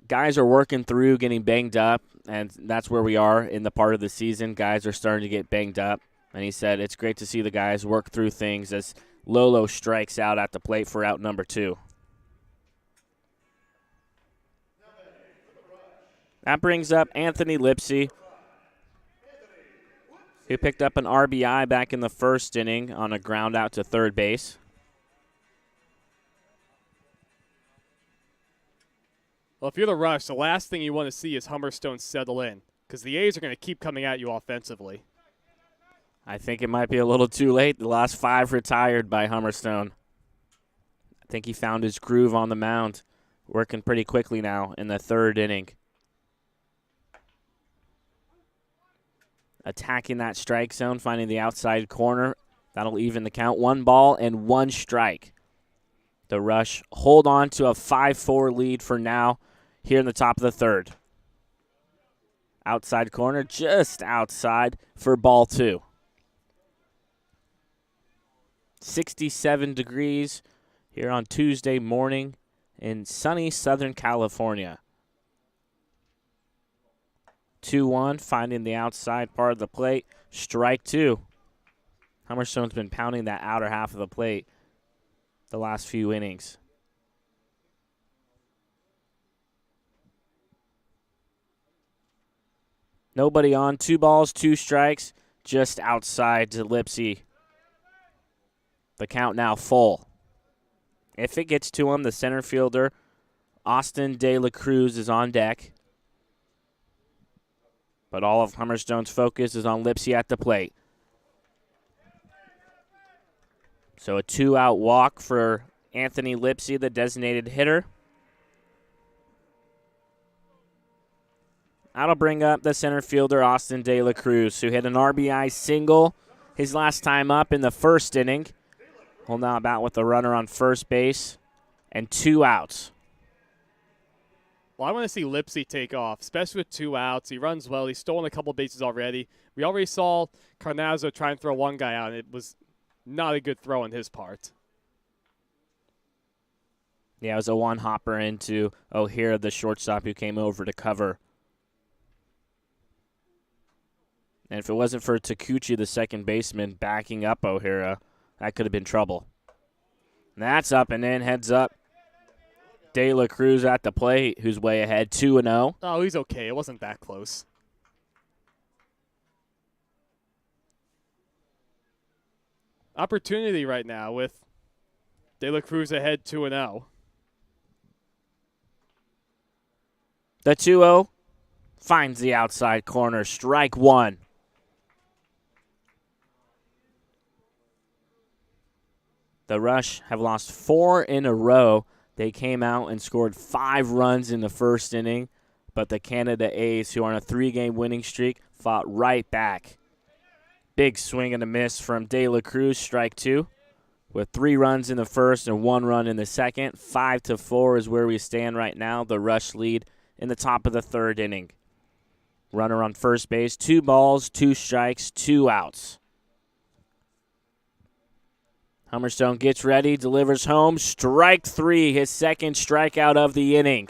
guys are working through getting banged up, and that's where we are in the part of the season. Guys are starting to get banged up, and he said it's great to see the guys work through things as Lolo strikes out at the plate for out number 2. That brings up Anthony Lipsy, who picked up an RBI back in the first inning on a ground out to third base. Well, if you're the Rush, the last thing you want to see is Hummerstone settle in because the A's are going to keep coming at you offensively. I think it might be a little too late. The last 5 retired by Hummerstone. I think he found his groove on the mound, working pretty quickly now in the third inning. Attacking that strike zone, finding the outside corner. That'll even the count. 1 ball and 1 strike. The Rush hold on to a 5-4 lead for now here in the top of the third. Outside corner, just outside for ball 2. 67 degrees here on Tuesday morning in sunny Southern California. 2-1, finding the outside part of the plate. Strike 2. Hummerstone's been pounding that outer half of the plate the last few innings. Nobody on. 2 balls, 2 strikes, just outside to Lipsy. The count now full. If it gets to him, the center fielder, Austin De La Cruz, is on deck. But all of Hummerstone's focus is on Lipsy at the plate. So a 2-out walk for Anthony Lipsy, the designated hitter. That'll bring up the center fielder, Austin De La Cruz, who hit an RBI single his last time up in the first inning. He'll now bat with the runner on first base and 2 outs. Well, I want to see Lipsy take off, especially with 2 outs. He runs well. He's stolen a couple bases already. We already saw Carnazzo try and throw one guy out, and it was not a good throw on his part. Yeah, it was a one-hopper into O'Hara, the shortstop, who came over to cover. And if it wasn't for Takuchi, the second baseman, backing up O'Hara, that could have been trouble. And that's up and in, heads up. De La Cruz at the plate, who's way ahead, 2-0. Oh, he's okay. It wasn't that close. opportunity right now with De La Cruz ahead 2-0. The 2-0 finds the outside corner. Strike one. The Rush have lost 4 in a row. They came out and scored 5 runs in the first inning, but the Canada A's, who are on a 3-game winning streak, fought right back. Big swing and a miss from De La Cruz, strike 2, with 3 runs in the first and 1 run in the second. 5-4 is where we stand right now. The Rush lead in the top of the 3rd inning. Runner on first base, 2 balls, 2 strikes, 2 outs. Hummerstone gets ready, delivers home. Strike 3, his second strikeout of the inning.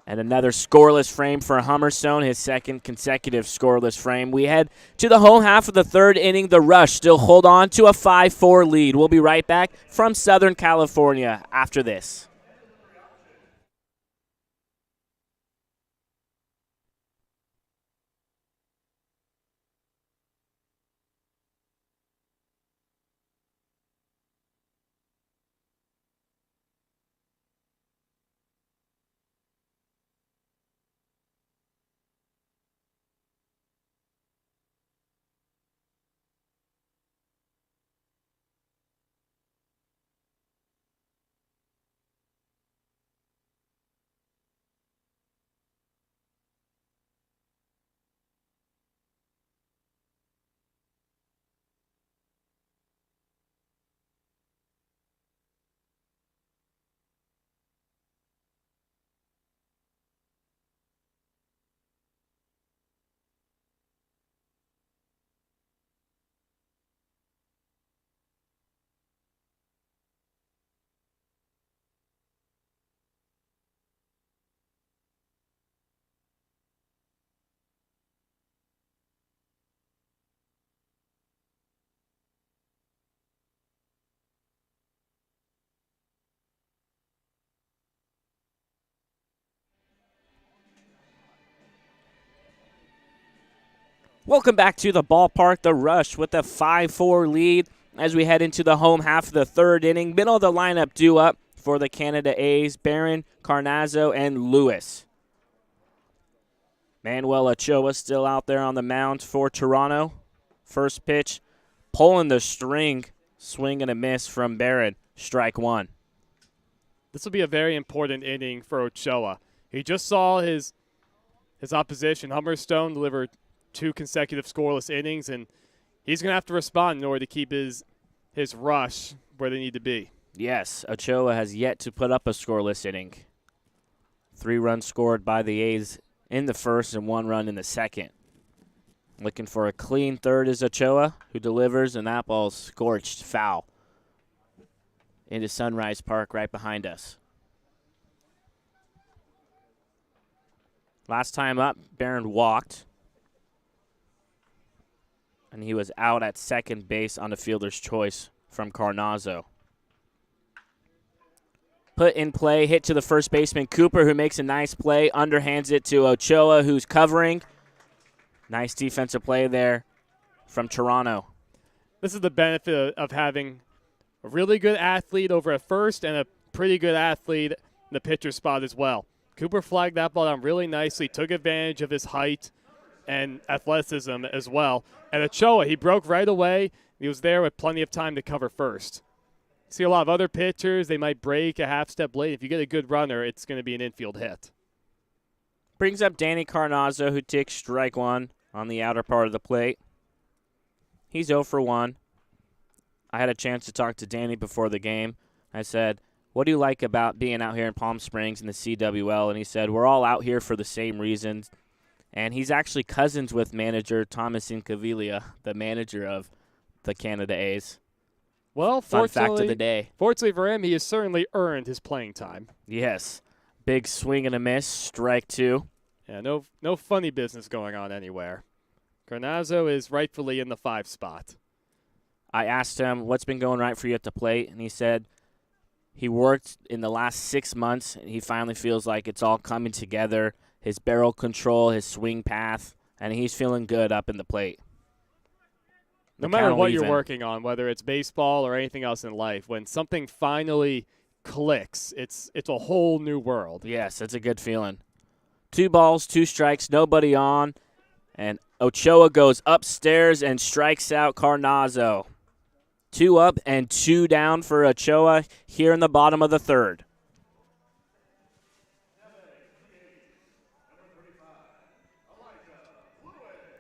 And another scoreless frame for Hummerstone, his second consecutive scoreless frame. We head to the home half of the 3rd inning. The Rush still hold on to a 5-4 lead. We'll be right back from Southern California after this. Welcome back to the ballpark. The Rush with a 5-4 lead as we head into the home half of the 3rd inning. Middle of the lineup due up for the Canada A's, Barron, Carnazzo, and Lewis. Manuel Ochoa still out there on the mound for Toronto. First pitch, pulling the string, swing and a miss from Barron. Strike 1. This will be a very important inning for Ochoa. He just saw his opposition, Hummerstone, deliver 2 consecutive scoreless innings, and he's going to have to respond in order to keep his Rush where they need to be. Yes, Ochoa has yet to put up a scoreless inning. 3 runs scored by the A's in the first and 1 run in the second. Looking for a clean third is Ochoa, who delivers, and that ball's scorched foul into Sunrise Park right behind us. Last time up, Barron walked, and he was out at second base on the fielder's choice from Carnazzo. Put in play, hit to the first baseman, Cooper, who makes a nice play, underhands it to Ochoa, who's covering. Nice defensive play there from Toronto. This is the benefit of having a really good athlete over at first and a pretty good athlete in the pitcher spot as well. Cooper flagged that ball down really nicely, took advantage of his height and athleticism as well. And Ochoa, he broke right away. He was there with plenty of time to cover first. See a lot of other pitchers, they might break a half step late. If you get a good runner, it's going to be an infield hit. Brings up Danny Carnazzo, who takes strike 1 on the outer part of the plate. He's 0 for 1. I had a chance to talk to Danny before the game. I said, what do you like about being out here in Palm Springs in the CWL? And he said, we're all out here for the same reasons. And he's actually cousins with manager Thomas Incaviglia, the manager of the Canada A's. Well, fun fact of the day. Fortunately for him, he has certainly earned his playing time. Yes. Big swing and a miss, strike 2. Yeah, no funny business going on anywhere. Carnazzo is rightfully in the 5 spot. I asked him, what's been going right for you at the plate? And he said he worked in the last 6 months, and he finally feels like it's all coming together. His barrel control, his swing path, and he's feeling good up in the plate. No matter what you're working on, whether it's baseball or anything else in life, when something finally clicks, it's a whole new world. Yes, it's a good feeling. 2 balls, 2 strikes, nobody on. And Ochoa goes upstairs and strikes out Carnazzo. 2 up and 2 down for Ochoa here in the bottom of the third.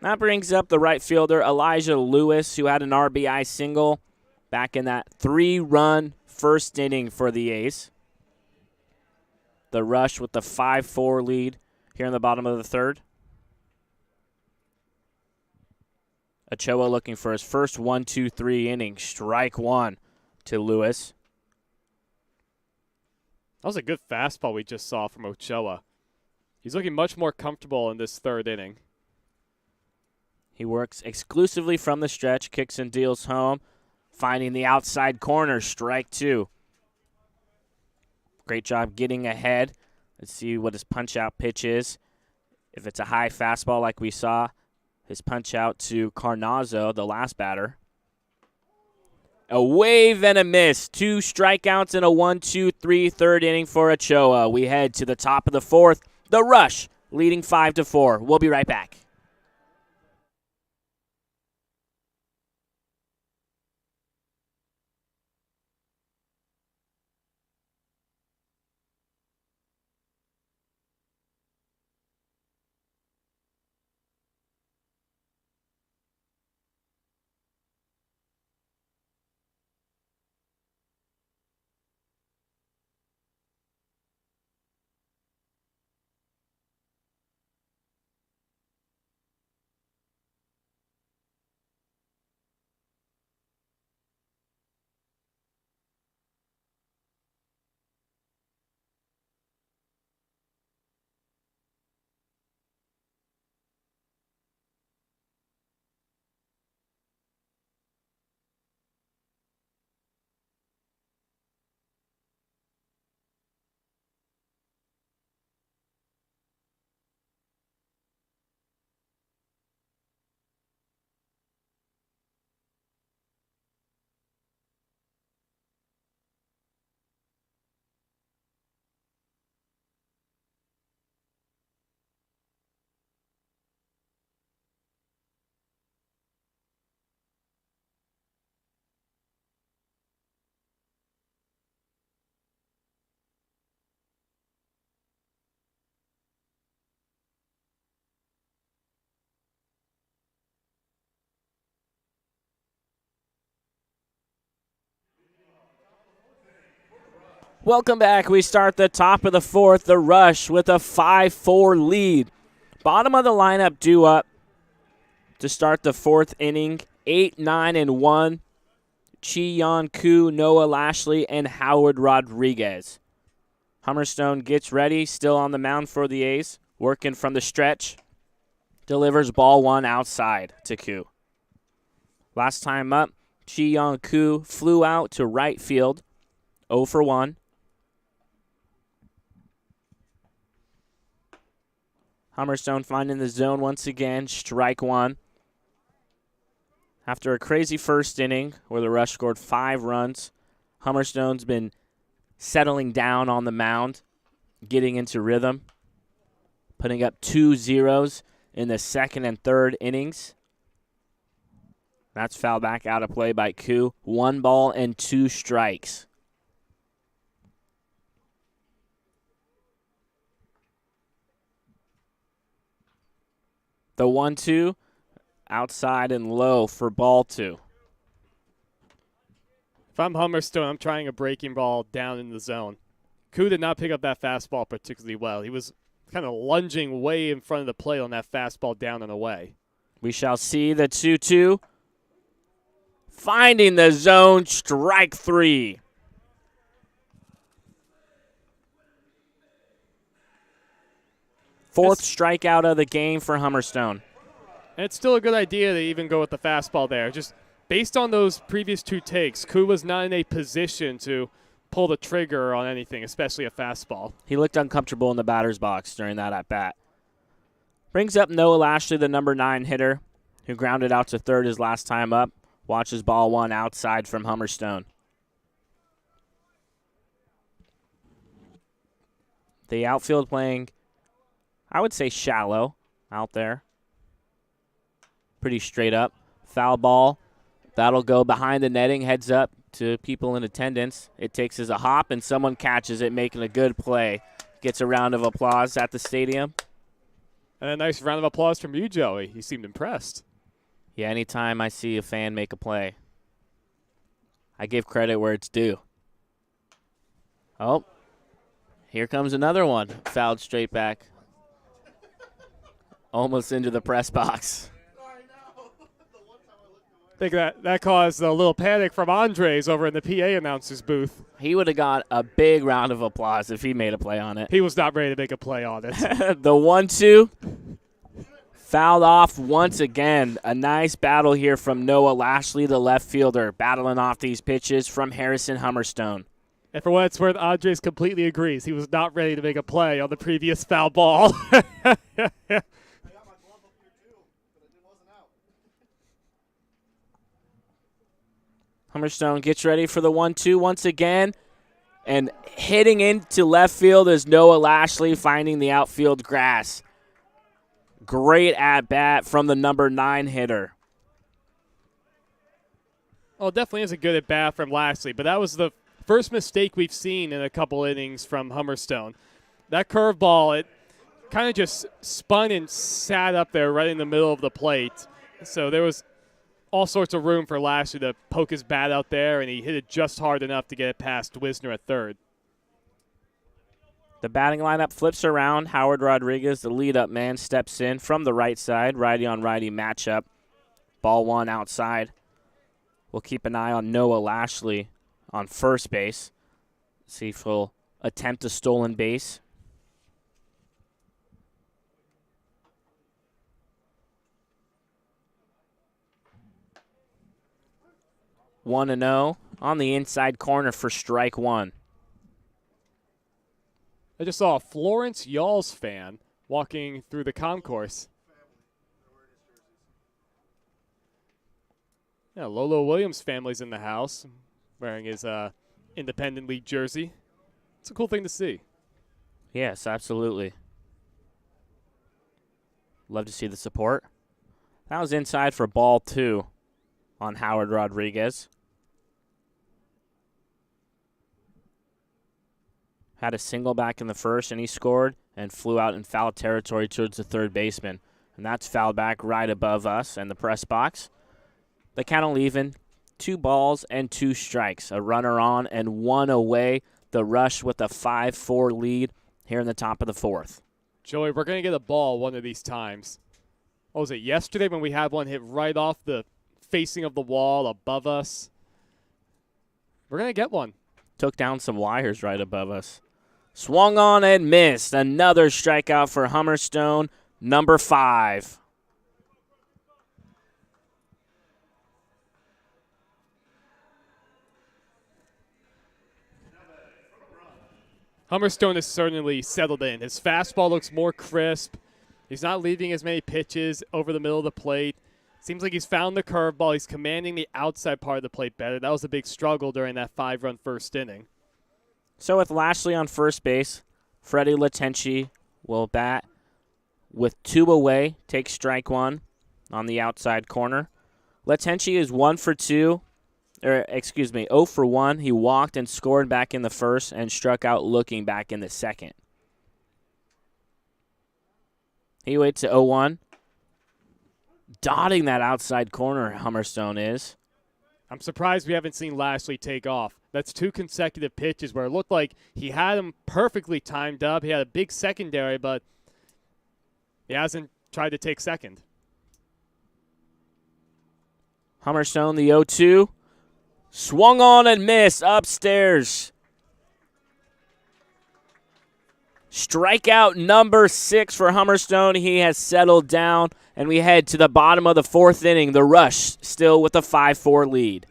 That brings up the right fielder, Elijah Lewis, who had an RBI single back in that 3-run first inning for the A's. The Rush with the 5-4 lead here in the bottom of the third. Ochoa looking for his first 1-2-3 inning. Strike 1 to Lewis. That was a good fastball we just saw from Ochoa. He's looking much more comfortable in this third inning. He works exclusively from the stretch, kicks and deals home, finding the outside corner, strike 2. Great job getting ahead. Let's see what his punch-out pitch is. If it's a high fastball like we saw, his punch-out to Carnazzo, the last batter. A wave and a miss. 2 strikeouts and a 1-2-3 third inning for Ochoa. We head to the top of the fourth. The Rush leading 5-4. We'll be right back. Welcome back. We start the top of the fourth, the Rush with a 5-4 lead. Bottom of the lineup due up to start the fourth inning. 8, 9, and 1. Chi-Yon Koo, Noah Lashley, and Howard Rodriguez. Hummerstone gets ready, still on the mound for the A's, working from the stretch. Delivers ball 1 outside to Koo. Last time up, Chi-Yon Koo flew out to right field, 0 for 1. Hummerstone finding the zone once again, strike 1. After a crazy first inning where the Rush scored 5 runs, Hummerstone's been settling down on the mound, getting into rhythm, putting up 2 zeros in the second and third innings. That's fouled back out of play by Koo. 1 ball and 2 strikes. The 1-2, outside and low for ball 2. If I'm Hummerstone, I'm trying a breaking ball down in the zone. Koo did not pick up that fastball particularly well. He was kind of lunging way in front of the plate on that fastball down and away. We shall see the 2-2. Finding the zone, strike 3. Fourth strikeout of the game for Hummerstone. And it's still a good idea to even go with the fastball there. Just based on those previous 2 takes, Koo was not in a position to pull the trigger on anything, especially a fastball. He looked uncomfortable in the batter's box during that at-bat. Brings up Noah Lashley, the number 9 hitter, who grounded out to third his last time up. Watches ball one outside from Hummerstone. The outfield playing, I would say, shallow out there. Pretty straight up. Foul ball. That'll go behind the netting, heads up to people in attendance. It takes as a hop, and someone catches it, making a good play. Gets a round of applause at the stadium. And a nice round of applause from you, Joey. You seemed impressed. Yeah, anytime I see a fan make a play, I give credit where it's due. Oh, here comes another one. Fouled straight back. Almost into the press box. I think that caused a little panic from Andres over in the PA announcer's booth. He would have got a big round of applause if he made a play on it. He was not ready to make a play on it. The 1-2. Fouled off once again. A nice battle here from Noah Lashley, the left fielder, battling off these pitches from Harrison Hummerstone. And for what it's worth, Andres completely agrees. He was not ready to make a play on the previous foul ball. Hummerstone gets ready for the 1-2 once again. And hitting into left field is Noah Lashley, finding the outfield grass. Great at-bat from the number 9 hitter. Well, it definitely is a good at-bat from Lashley, but that was the first mistake we've seen in a couple innings from Hummerstone. That curveball, it kind of just spun and sat up there right in the middle of the plate. So there was all sorts of room for Lashley to poke his bat out there, and he hit it just hard enough to get it past Wisner at third. The batting lineup flips around. Howard Rodriguez, the lead-up man, steps in from the right side. Righty-on-righty matchup. Ball one outside. We'll keep an eye on Noah Lashley on first base. See if he'll attempt a stolen base. One and 0 on the inside corner for strike one. I just saw a Florence Yalls fan walking through the concourse. Yeah, Lolo Williams' family's in the house, wearing his Independent League jersey. It's a cool thing to see. Yes, absolutely. Love to see the support. That was inside for ball two on Howard Rodriguez. Had a single back in the first, and he scored and flew out in foul territory towards the third baseman. And that's foul back right above us and the press box. The count will even. 2 balls and 2 strikes. A runner on and 1 away. The Rush with a 5-4 lead here in the top of the fourth. Joey, we're going to get a ball one of these times. What was it, yesterday when we had one hit right off the facing of the wall above us? We're going to get one. Took down some wires right above us. Swung on and missed. Another strikeout for Hummerstone, number 5. Hummerstone is certainly settled in. His fastball looks more crisp. He's not leaving as many pitches over the middle of the plate. Seems like he's found the curveball. He's commanding the outside part of the plate better. That was a big struggle during that 5-run first inning. So with Lashley on first base, Freddie Latenci will bat with 2 away, take strike one on the outside corner. Latenci is 0 for 1. He walked and scored back in the first and struck out looking back in the second. He waits at 0-1. Dotting that outside corner, Hummerstone is. I'm surprised we haven't seen Lashley take off. That's 2 consecutive pitches where it looked like he had him perfectly timed up. He had a big secondary, but he hasn't tried to take second. Hummerstone, the 0-2. Swung on and missed upstairs. Strikeout number 6 for Hummerstone. He has settled down, and we head to the bottom of the 4th inning. The Rush still with a 5-4 lead.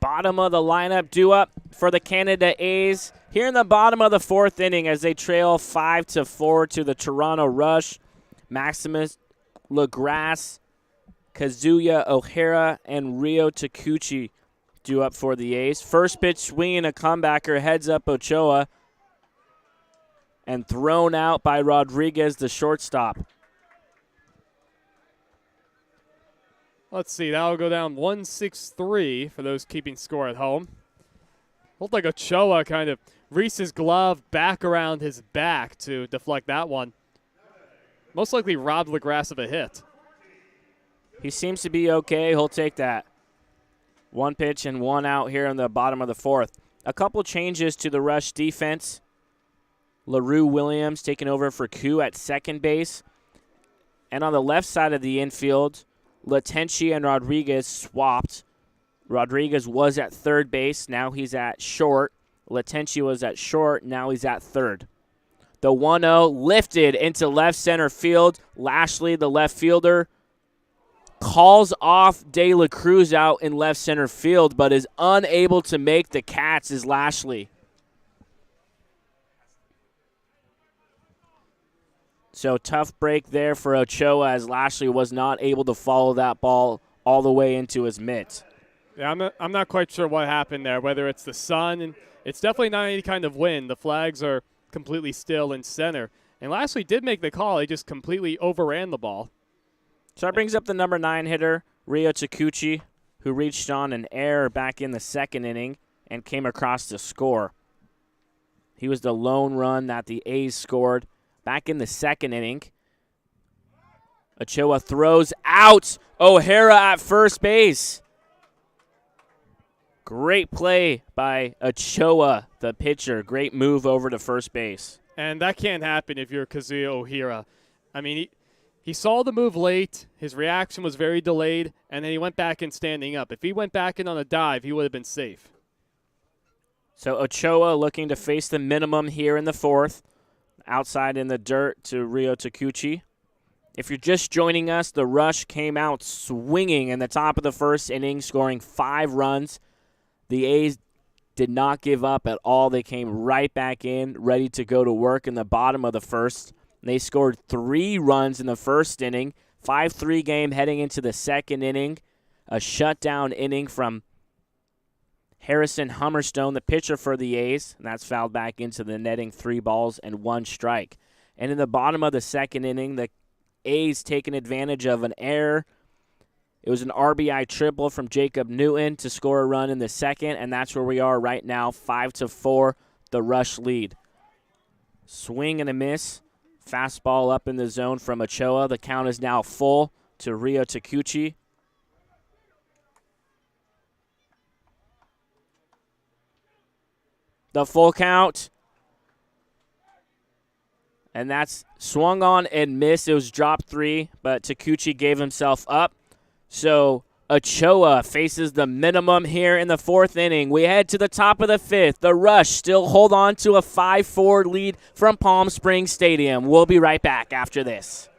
Bottom of the lineup due up for the Canada A's here in the bottom of the fourth inning as they trail 5-4 to the Toronto Rush. Maximus LaGrasse, Kazuya O'Hara, and Rio Takuchi due up for the A's. First pitch swinging a comebacker, heads up Ochoa, and thrown out by Rodriguez, the shortstop. Let's see, that'll go down 1-6-3 for those keeping score at home. Looked like Ochoa kind of reached his glove back around his back to deflect that one. Most likely robbed LaGrasse of a hit. He seems to be okay. He'll take that. One pitch and one out here in the bottom of the fourth. A couple changes to the Rush defense. LaRue Williams taking over for Koo at second base. And on the left side of the infield, Latenci and Rodriguez swapped. Rodriguez was at third base. Now he's at short. Latenci was at short. Now he's at third. The 1-0 lifted into left center field. Lashley, the left fielder, calls off De La Cruz out in left center field, but is unable to make the catch as Lashley. So tough break there for Ochoa as Lashley was not able to follow that ball all the way into his mitts. Yeah, I'm not quite sure what happened there, whether it's the sun, and it's definitely not any kind of wind. The flags are completely still in center. And Lashley did make the call. He just completely overran the ball. So that brings up the number 9 hitter, Rio Takuchi, who reached on an error back in the second inning and came across to score. He was the lone run that the A's scored back in the second inning. Ochoa throws out. O'Hara at first base. Great play by Ochoa, the pitcher. Great move over to first base. And that can't happen if you're Kazuya O'Hara. I mean, he saw the move late. His reaction was very delayed, and then he went back in standing up. If he went back in on a dive, he would have been safe. So Ochoa looking to face the minimum here in the fourth. Outside in the dirt to Rio Takuchi. If you're just joining us, the Rush came out swinging in the top of the first inning, scoring 5 runs. The A's did not give up at all. They came right back in, ready to go to work in the bottom of the first. They scored 3 runs in the first inning, 5-3 game heading into the second inning. A shutdown inning from Harrison Hummerstone, the pitcher for the A's, and that's fouled back into the netting, 3 balls and 1 strike. And in the bottom of the second inning, the A's taking advantage of an error. It was an RBI triple from Jacob Newton to score a run in the second, and that's where we are right now, 5-4, the Rush lead. Swing and a miss. Fastball up in the zone from Ochoa. The count is now full to Rio Takuchi. The full count. And that's swung on and missed. It was drop 3, but Takuchi gave himself up. So Ochoa faces the minimum here in the fourth inning. We head to the top of the fifth. The Rush still hold on to a 5-4 lead from Palm Springs Stadium. We'll be right back after this.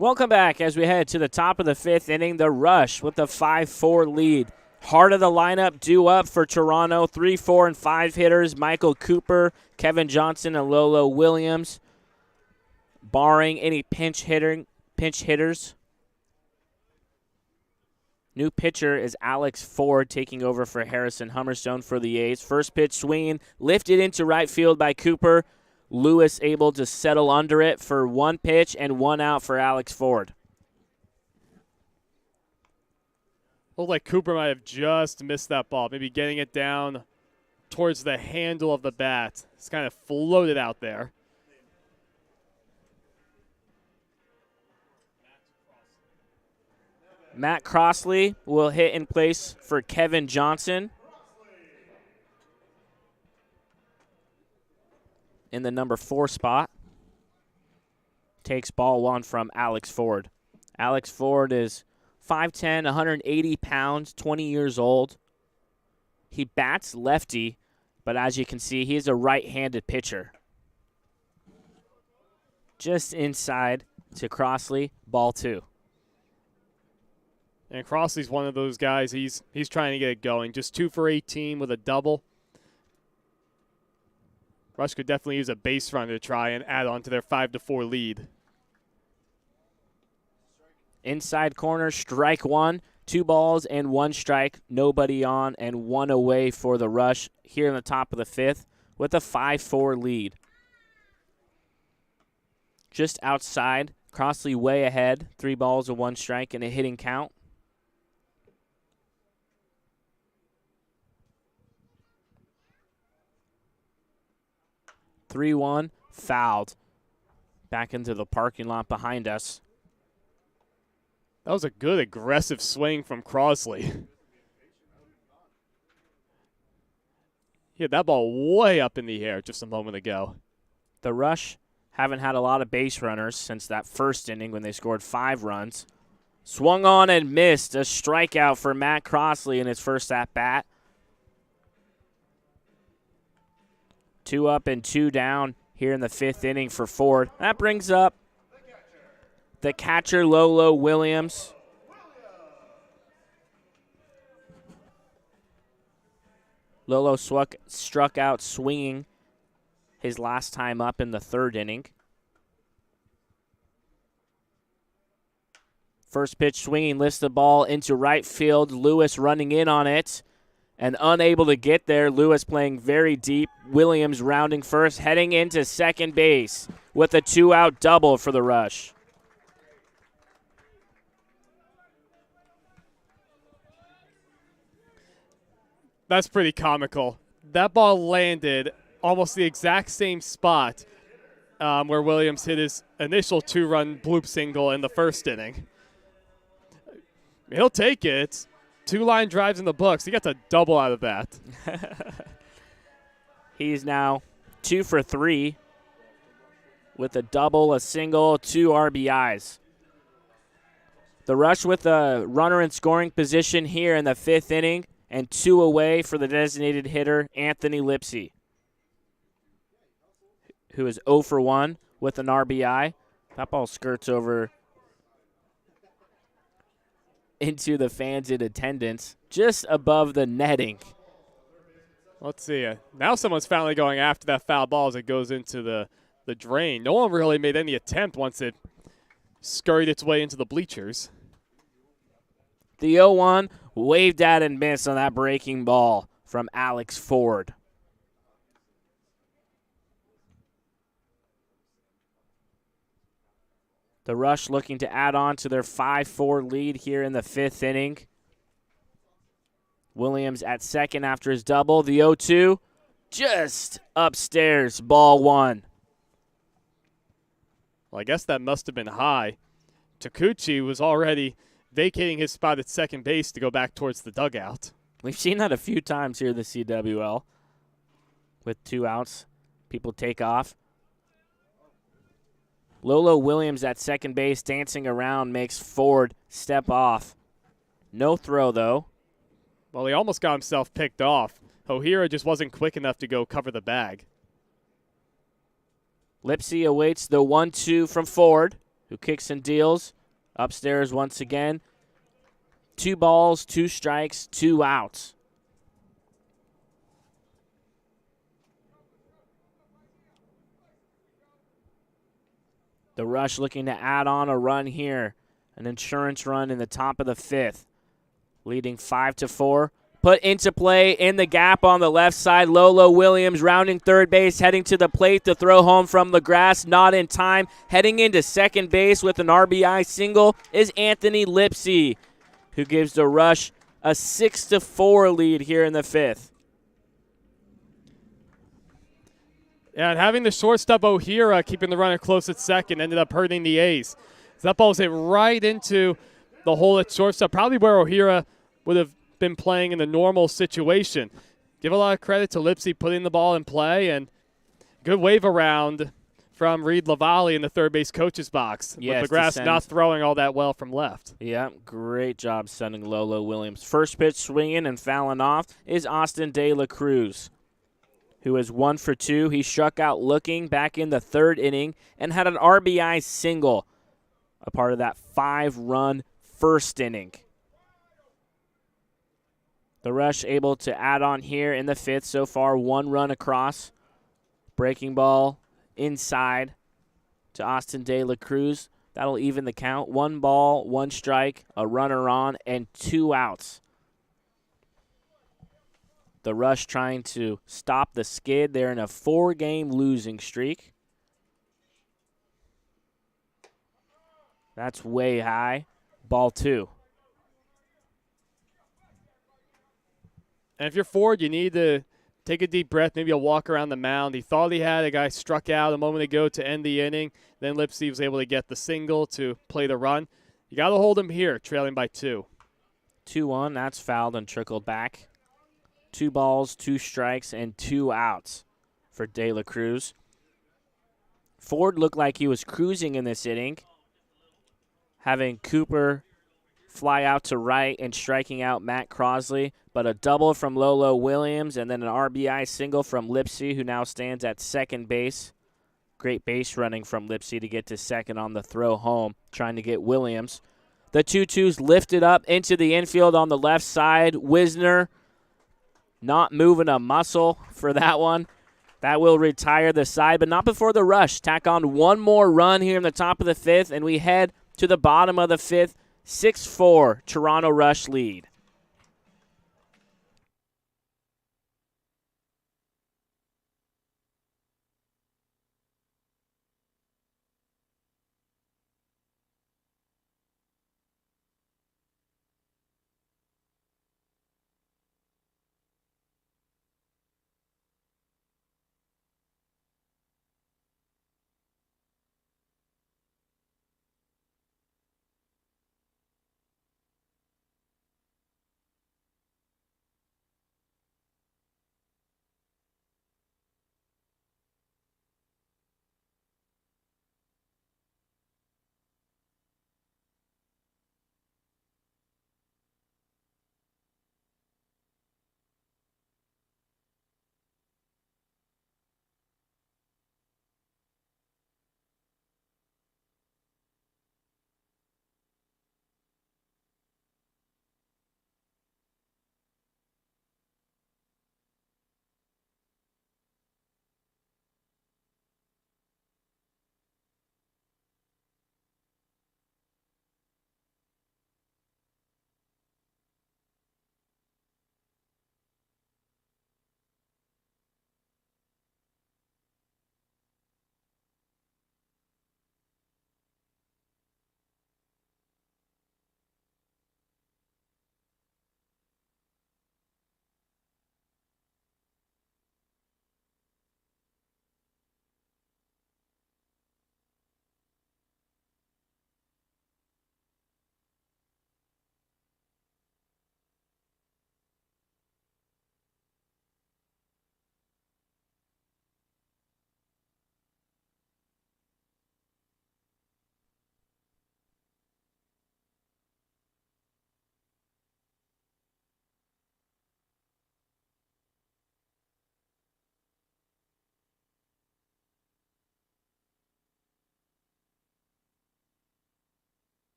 Welcome back as we head to the top of the 5th inning. The Rush with the 5-4 lead. Heart of the lineup due up for Toronto. 3, 4, and 5 hitters. Michael Cooper, Kevin Johnson, and Lolo Williams. Barring any pinch hitters. New pitcher is Alex Ford taking over for Harrison Hummerstone for the A's. First pitch swinging, lifted into right field by Cooper. Lewis able to settle under it for 1 pitch and 1 out for Alex Ford. Looked like Cooper might have just missed that ball, maybe getting it down towards the handle of the bat. It's kind of floated out there. Matt Crossley will hit in place for Kevin Johnson in the number 4 spot. Takes ball 1 from Alex Ford. Alex Ford is 5'10", 180 pounds, 20 years old. He bats lefty, but as you can see, he is a right-handed pitcher. Just inside to Crossley, ball 2. And Crossley's one of those guys, he's trying to get it going. Just 2 for 18 with a double. Rush could definitely use a base runner to try and add on to their 5-4 lead. Inside corner, strike 1. 2 balls and 1 strike. Nobody on and 1 away for the Rush here in the top of the 5th with a 5-4 lead. Just outside, Crossley way ahead. 3 balls and 1 strike and a hitting count. (3-1) fouled. Back into the parking lot behind us. That was a good aggressive swing from Crossley. He had that ball way up in the air just a moment ago. The Rush haven't had a lot of base runners since that first inning when they scored 5 runs. Swung on and missed. A strikeout for Matt Crossley in his first at-bat. 2 up and 2 down here in the 5th inning for Ford. That brings up the catcher, Lolo Williams. Lolo struck out swinging his last time up in the 3rd inning. First pitch swinging, lifts the ball into right field. Lewis running in on it and unable to get there. Lewis playing very deep. Williams rounding first, heading into second base with a 2-out double for the Rush. That's pretty comical. That ball landed almost the exact same spot where Williams hit his initial 2-run bloop single in the 1st inning. He'll take it. 2 line drives in the books. He gets a double out of that. He's now 2 for 3 with a double, a single, 2 RBIs. The Rush with a runner in scoring position here in the 5th inning and 2 away for the designated hitter, Anthony Lipsy, who is 0 for 1 with an RBI. That ball skirts over into the fans in attendance, just above the netting. Let's see. Now someone's finally going after that foul ball as it goes into the drain. No one really made any attempt once it scurried its way into the bleachers. The 0-1 waved at and missed on that breaking ball from Alex Ford. The Rush looking to add on to their 5-4 lead here in the 5th inning. Williams at second after his double. The 0-2 just upstairs, ball 1. Well, I guess that must have been high. Takuchi was already vacating his spot at second base to go back towards the dugout. We've seen that a few times here in the CWL. With 2 outs, people take off. Lolo Williams at second base dancing around makes Ford step off. No throw, though. Well, he almost got himself picked off. O'Hara just wasn't quick enough to go cover the bag. Lipsy awaits the 1-2 from Ford who kicks and deals. Upstairs once again. 2 balls, 2 strikes, 2 outs. The Rush looking to add on a run here. An insurance run in the top of the 5th. Leading 5-4. Put into play in the gap on the left side. Lolo Williams rounding third base, heading to the plate to throw home from the grass. Not in time. Heading into second base with an RBI single is Anthony Lipsy, who gives the Rush a 6-4 lead here in the 5th. Yeah, and having the shortstop O'Hara keeping the runner close at second ended up hurting the A's. So that ball was hit right into the hole at shortstop, probably where O'Hara would have been playing in the normal situation. Give a lot of credit to Lipsy putting the ball in play, and good wave around from Reed Lavalle in the third base coach's box. Yes, with McGrath not throwing all that well from left. Yeah, great job sending Lolo Williams. First pitch swinging and fouling off is Austin De La Cruz, who is 1 for 2. He struck out looking back in the 3rd inning and had an RBI single, a part of that 5-run first inning. The Rush able to add on here in the 5th so far. 1 run across. Breaking ball inside to Austin De La Cruz. That'll even the count. 1 ball, 1 strike, a runner on, and 2 outs. The Rush trying to stop the skid. They're in a 4-game losing streak. That's way high. Ball 2. And if you're Ford, you need to take a deep breath, maybe a walk around the mound. He thought he had a guy struck out a moment ago to end the inning. Then Lipsy was able to get the single to play the run. You got to hold him here, trailing by 2. 2-1. That's fouled and trickled back. 2 balls, 2 strikes, and 2 outs for De La Cruz. Ford looked like he was cruising in this inning, having Cooper fly out to right and striking out Matt Crosley, but a double from Lolo Williams and then an RBI single from Lipsy, who now stands at second base. Great base running from Lipsy to get to second on the throw home, trying to get Williams. The 2-2's lifted up into the infield on the left side. Wisner not moving a muscle for that one. That will retire the side, but not before the Rush tack on 1 more run here in the top of the 5th, and we head to the bottom of the 5th. 6-4 Toronto Rush lead.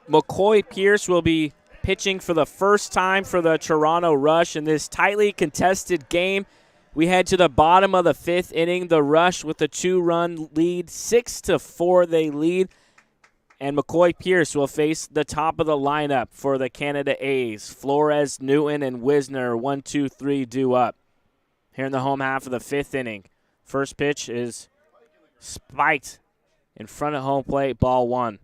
McCoy Pierce will be pitching for the first time for the Toronto Rush in this tightly contested game. We head to the bottom of the 5th inning. The Rush with a 2-run lead, 6-4 they lead. And McCoy Pierce will face the top of the lineup for the Canada A's. Flores, Newton, and Wisner, 1, 2, 3 due up. Here in the home half of the 5th inning. First pitch is spiked in front of home plate, ball 1.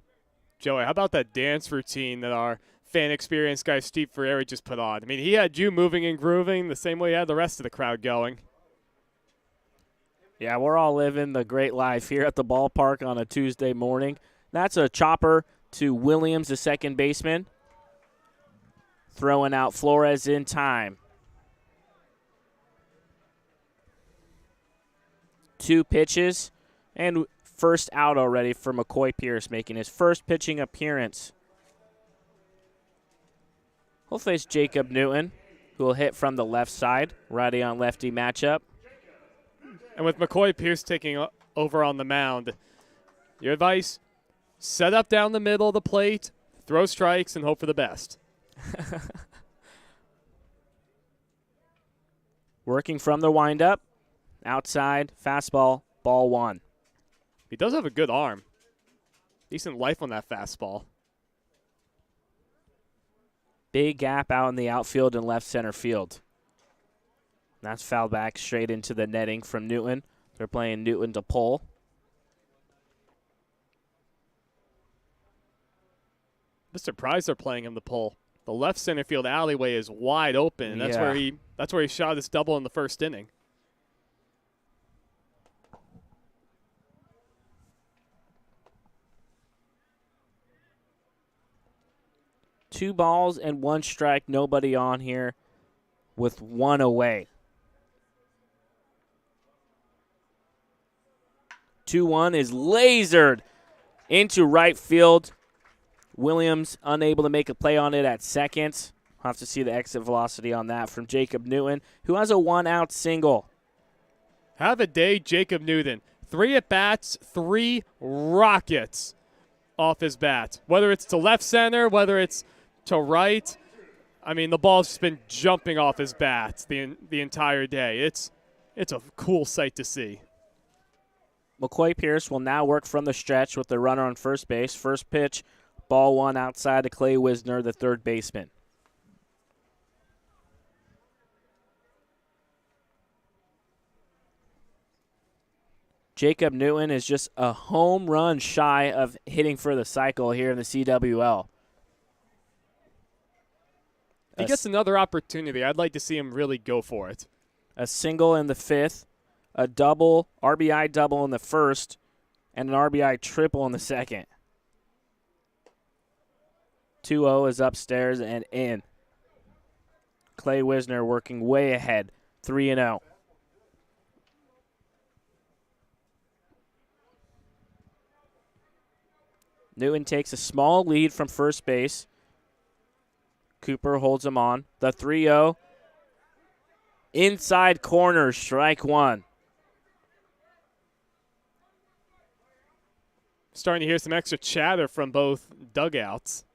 Joey, how about that dance routine that our fan experience guy Steve Ferreri just put on? I mean, he had you moving and grooving the same way he had the rest of the crowd going. Yeah, we're all living the great life here at the ballpark on a Tuesday morning. That's a chopper to Williams, the second baseman. Throwing out Flores in time. 2 pitches and first out already for McCoy Pierce, making his first pitching appearance. We'll face Jacob Newton, who will hit from the left side, righty on lefty matchup. And with McCoy Pierce taking over on the mound, your advice, set up down the middle of the plate, throw strikes, and hope for the best. Working from the windup, outside, fastball, ball 1. He does have a good arm. Decent life on that fastball. Big gap out in the outfield and left center field. That's fouled back straight into the netting from Newton. They're playing Newton to pull. I'm surprised they're playing him to pull. The left center field alleyway is wide open, and that's where he shot his double in the first inning. Two balls and 1 strike, nobody on here with 1 away. 2-1 is lasered into right field. Williams unable to make a play on it at second. We'll have to see the exit velocity on that from Jacob Newton, who has a 1-out single. Have a day, Jacob Newton. 3 at-bats, 3 rockets off his bat. Whether it's to left center, whether it's to right, I mean, the ball's just been jumping off his bat the entire day. It's a cool sight to see. McCoy Pierce will now work from the stretch with the runner on first base. First pitch, ball 1 outside to Clay Wisner, the third baseman. Jacob Newton is just a home run shy of hitting for the cycle here in the CWL. He gets another opportunity. I'd like to see him really go for it. A single in the 5th, a double, RBI double in the 1st, and an RBI triple in the 2nd. 2-0 is upstairs and in. Clay Wisner working way ahead, 3-0. Newton takes a small lead from first base. Cooper holds him on. The 3-0. Inside corner, strike 1. Starting to hear some extra chatter from both dugouts.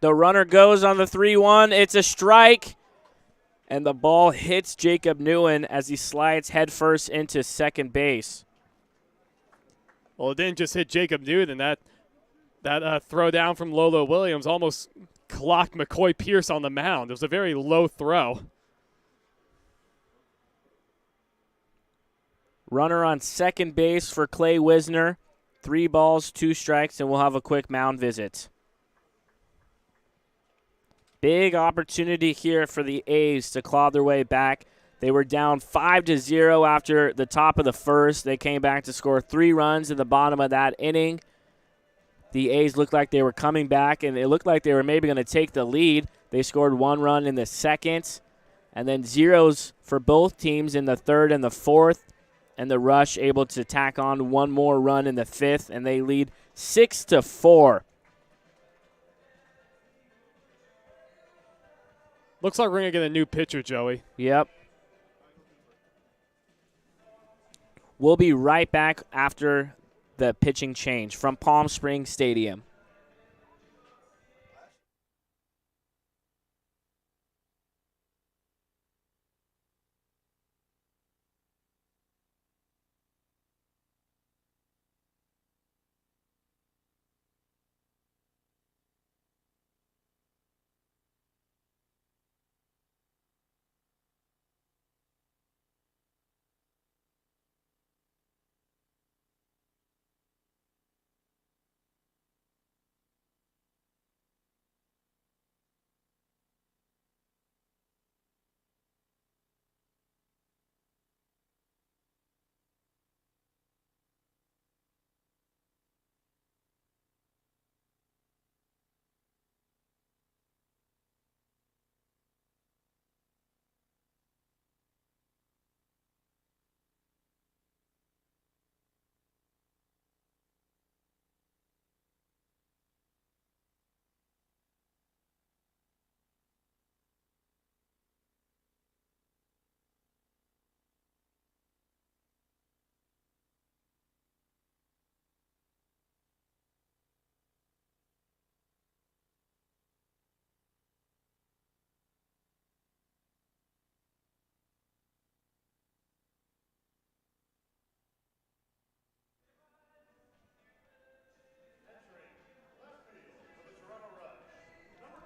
The runner goes on the 3-1. It's a strike. And the ball hits Jacob Newton as he slides headfirst into second base. Well, it didn't just hit Jacob Newton. That throw down from Lolo Williams almost clocked McCoy Pierce on the mound. It was a very low throw. Runner on second base for Clay Wisner. 3 balls, 2 strikes, and we'll have a quick mound visit. Big opportunity here for the A's to claw their way back. They were down 5-0 after the top of the first. They came back to score 3 runs in the bottom of that inning. The A's looked like they were coming back, and it looked like they were maybe going to take the lead. They scored 1 run in the second, and then zeros for both teams in the third and the fourth, and the Rush able to tack on 1 more run in the 5th, and they lead 6-4. Looks like we're going to get a new pitcher, Joey. Yep. We'll be right back after the pitching change from Palm Springs Stadium.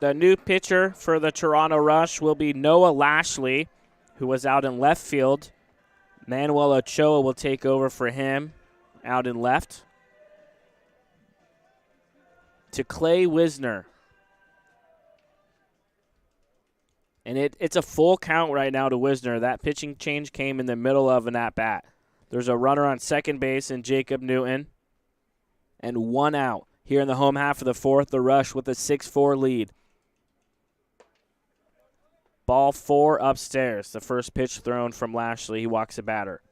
The new pitcher for the Toronto Rush will be Noah Lashley, who was out in left field. Manuel Ochoa will take over for him out in left. To Clay Wisner. And it's a full count right now to Wisner. That pitching change came in the middle of an at-bat. There's a runner on second base in Jacob Newton. And 1 out here in the home half of the fourth. The Rush with a 6-4 lead. Ball 4 upstairs. The first pitch thrown from Lashley. He walks a batter.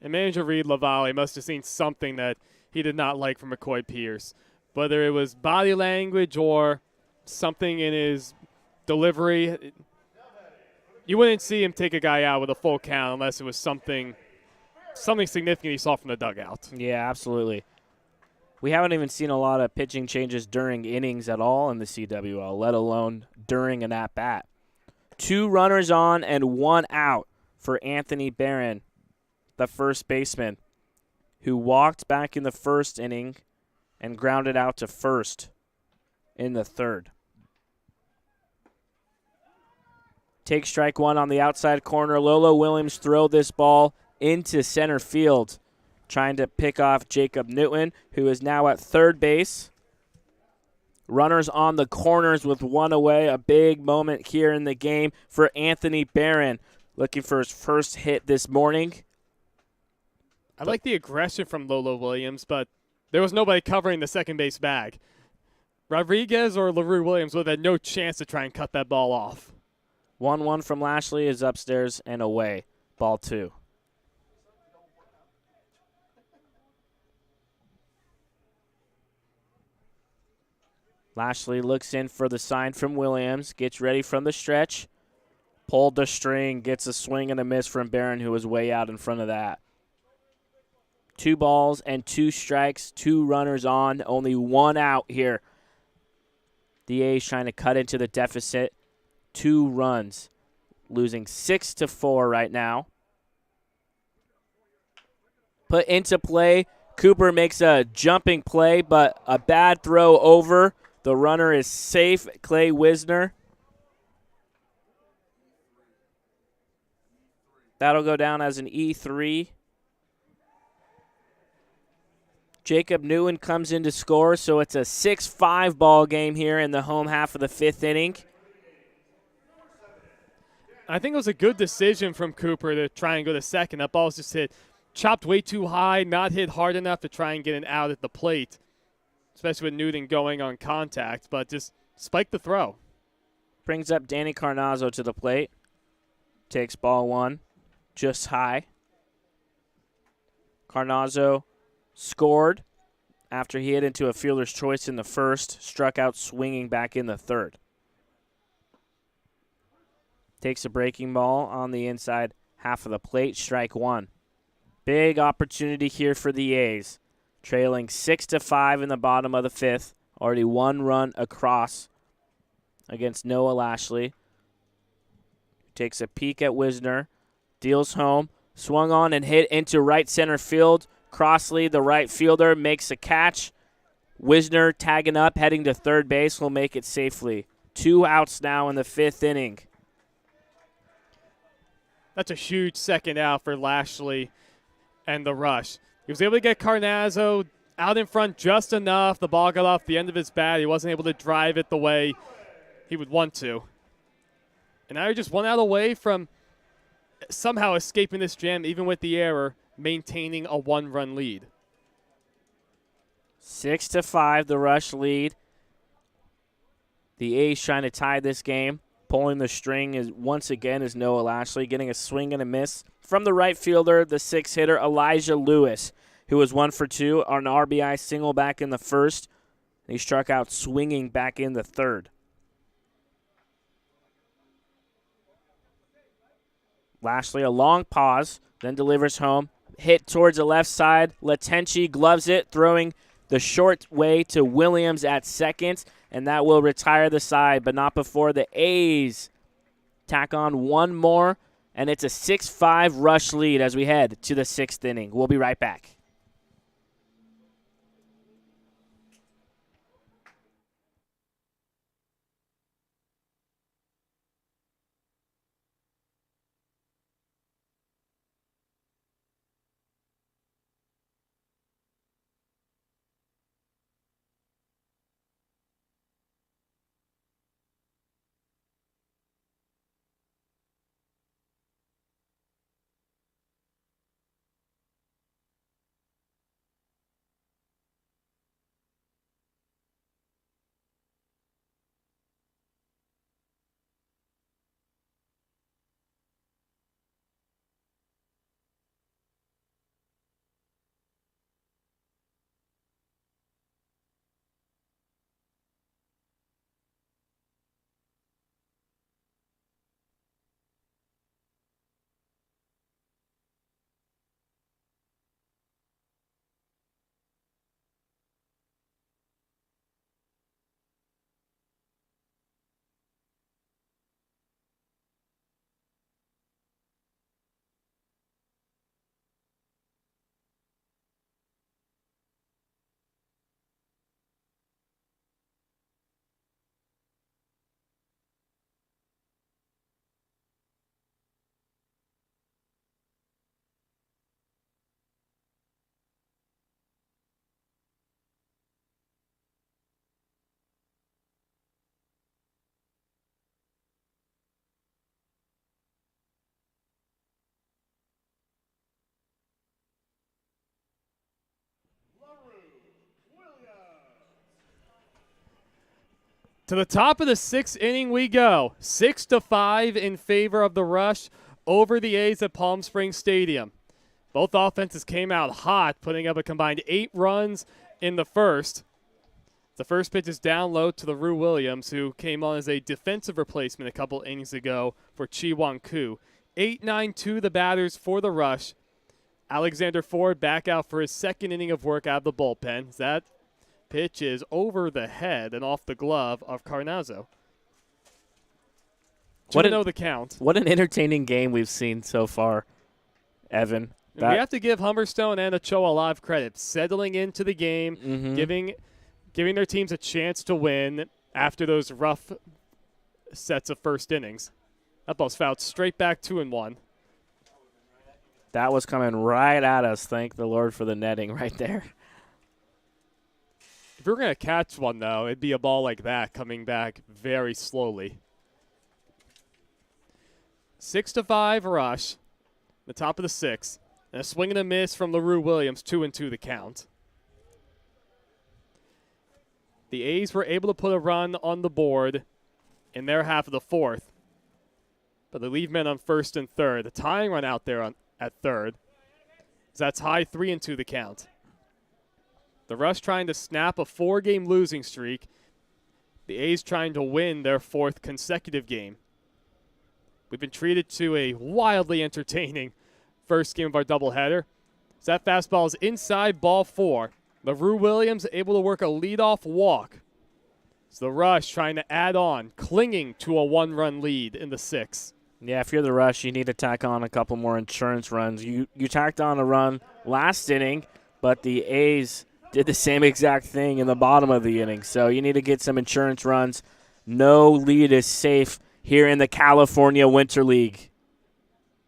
And manager Reed LaValle must have seen something that he did not like from McCoy Pierce. Whether it was body language or something in his delivery, you wouldn't see him take a guy out with a full count unless it was something significant he saw from the dugout. Yeah, absolutely. We haven't even seen a lot of pitching changes during innings at all in the CWL, let alone during an at-bat. 2 runners on and 1 out for Anthony Barron, the first baseman, who walked back in the first inning and grounded out to first in the third. Take strike 1 on the outside corner. Lolo Williams throw this ball into center field, trying to pick off Jacob Newton, who is now at third base. Runners on the corners with 1 away. A big moment here in the game for Anthony Barron, looking for his first hit this morning. I like the aggression from Lolo Williams, but there was nobody covering the second base bag. Rodriguez or LaRue Williams would have had no chance to try and cut that ball off. 1-1 from Lashley is upstairs and away. Ball 2. Lashley looks in for the sign from Williams, gets ready from the stretch, pulled the string, gets a swing and a miss from Barron, who was way out in front of that. 2 balls and 2 strikes, 2 runners on, only 1 out here. The A's trying to cut into the deficit. 2 runs, losing 6-4 right now. Put into play. Cooper makes a jumping play, but a bad throw over. The runner is safe. Clay Wisner. That'll go down as an E3. Jacob Newton comes in to score, so it's a 6-5 ball game here in the home half of the 5th inning. I think it was a good decision from Cooper to try and go to second. That ball was just chopped way too high, not hit hard enough to try and get an out at the plate, especially with Newton going on contact, but just spiked the throw. Brings up Danny Carnazzo to the plate. Takes ball 1, just high. Carnazzo scored after he hit into a fielder's choice in the first, struck out swinging back in the third. Takes a breaking ball on the inside half of the plate, strike 1. Big opportunity here for the A's. trailing 6-5 in the bottom of the 5th. Already 1 run across against Noah Lashley. Takes a peek at Wisner, deals home, swung on and hit into right center field. Crossley, the right fielder, makes a catch. Wisner tagging up, heading to third base, will make it safely. 2 outs now in the 5th inning. That's a huge second out for Lashley and the Rush. He was able to get Carnazzo out in front just enough. The ball got off the end of his bat. He wasn't able to drive it the way he would want to. And now you're just 1 out away from somehow escaping this jam, even with the error, maintaining a 1-run lead. 6-5, the Rush lead. The A's trying to tie this game. Pulling the string is once again is Noah Lashley, getting a swing and a miss from the right fielder, the 6-hitter Elijah Lewis, who was 1 for 2 on an RBI single back in the 1st. He struck out swinging back in the 3rd. Lashley, a long pause, then delivers home. Hit towards the left side. Latenchi gloves it, throwing the short way to Williams at second, and that will retire the side, but not before the A's tack on 1 more, and it's a 6-5 Rush lead as we head to the 6th inning. We'll be right back. To the top of the 6th inning we go. 6-5 in favor of the Rush over the A's at Palm Springs Stadium. Both offenses came out hot, putting up a combined 8 runs in the first. The first pitch is down low to LaRue Williams, who came on as a defensive replacement a couple innings ago for Chi Won Koo. 8-9-2 the batters for the Rush. Alexander Ford back out for his 2nd inning of work out of the bullpen. That pitch is over the head and off the glove of Carnazzo. Know the count. What an entertaining game we've seen so far, Evan. We have to give Humberstone and Ochoa a lot of credit, settling into the game, giving their teams a chance to win after those rough sets of first innings. That ball's fouled straight back 2-1. That was coming right at us. Thank the Lord for the netting right there. If we were going to catch one, though, it'd be a ball like that coming back very slowly. 6-5 Rush, the top of the 6th. And a swing and a miss from LaRue Williams, 2-2 the count. The A's were able to put a run on the board in their half of the 4th. But they leave men on 1st and 3rd. The tying run out there at 3rd. So that's high 3-2 the count. The Rush trying to snap a 4-game losing streak. The A's trying to win their 4th consecutive game. We've been treated to a wildly entertaining first game of our doubleheader. So that fastball is inside ball 4. LaRue Williams able to work a leadoff walk. It's the Rush trying to add on, clinging to a one-run lead in the 6th. Yeah, if you're the Rush, you need to tack on a couple more insurance runs. You tacked on a run last inning, but the A's did the same exact thing in the bottom of the inning. So you need to get some insurance runs. No lead is safe here in the California Winter League.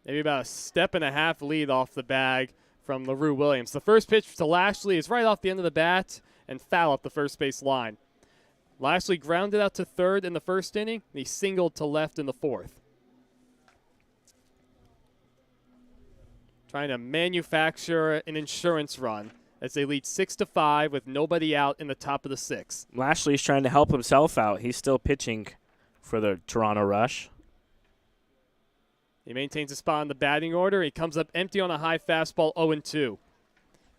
Maybe about a step and a half lead off the bag from LaRue Williams. The first pitch to Lashley is right off the end of the bat and foul up the first base line. Lashley grounded out to third in the first inning, and he singled to left in the 4th. Trying to manufacture an insurance run as they lead 6-5 with nobody out in the top of the 6th. Lashley's trying to help himself out. He's still pitching for the Toronto Rush. He maintains a spot in the batting order. He comes up empty on a high fastball, 0-2.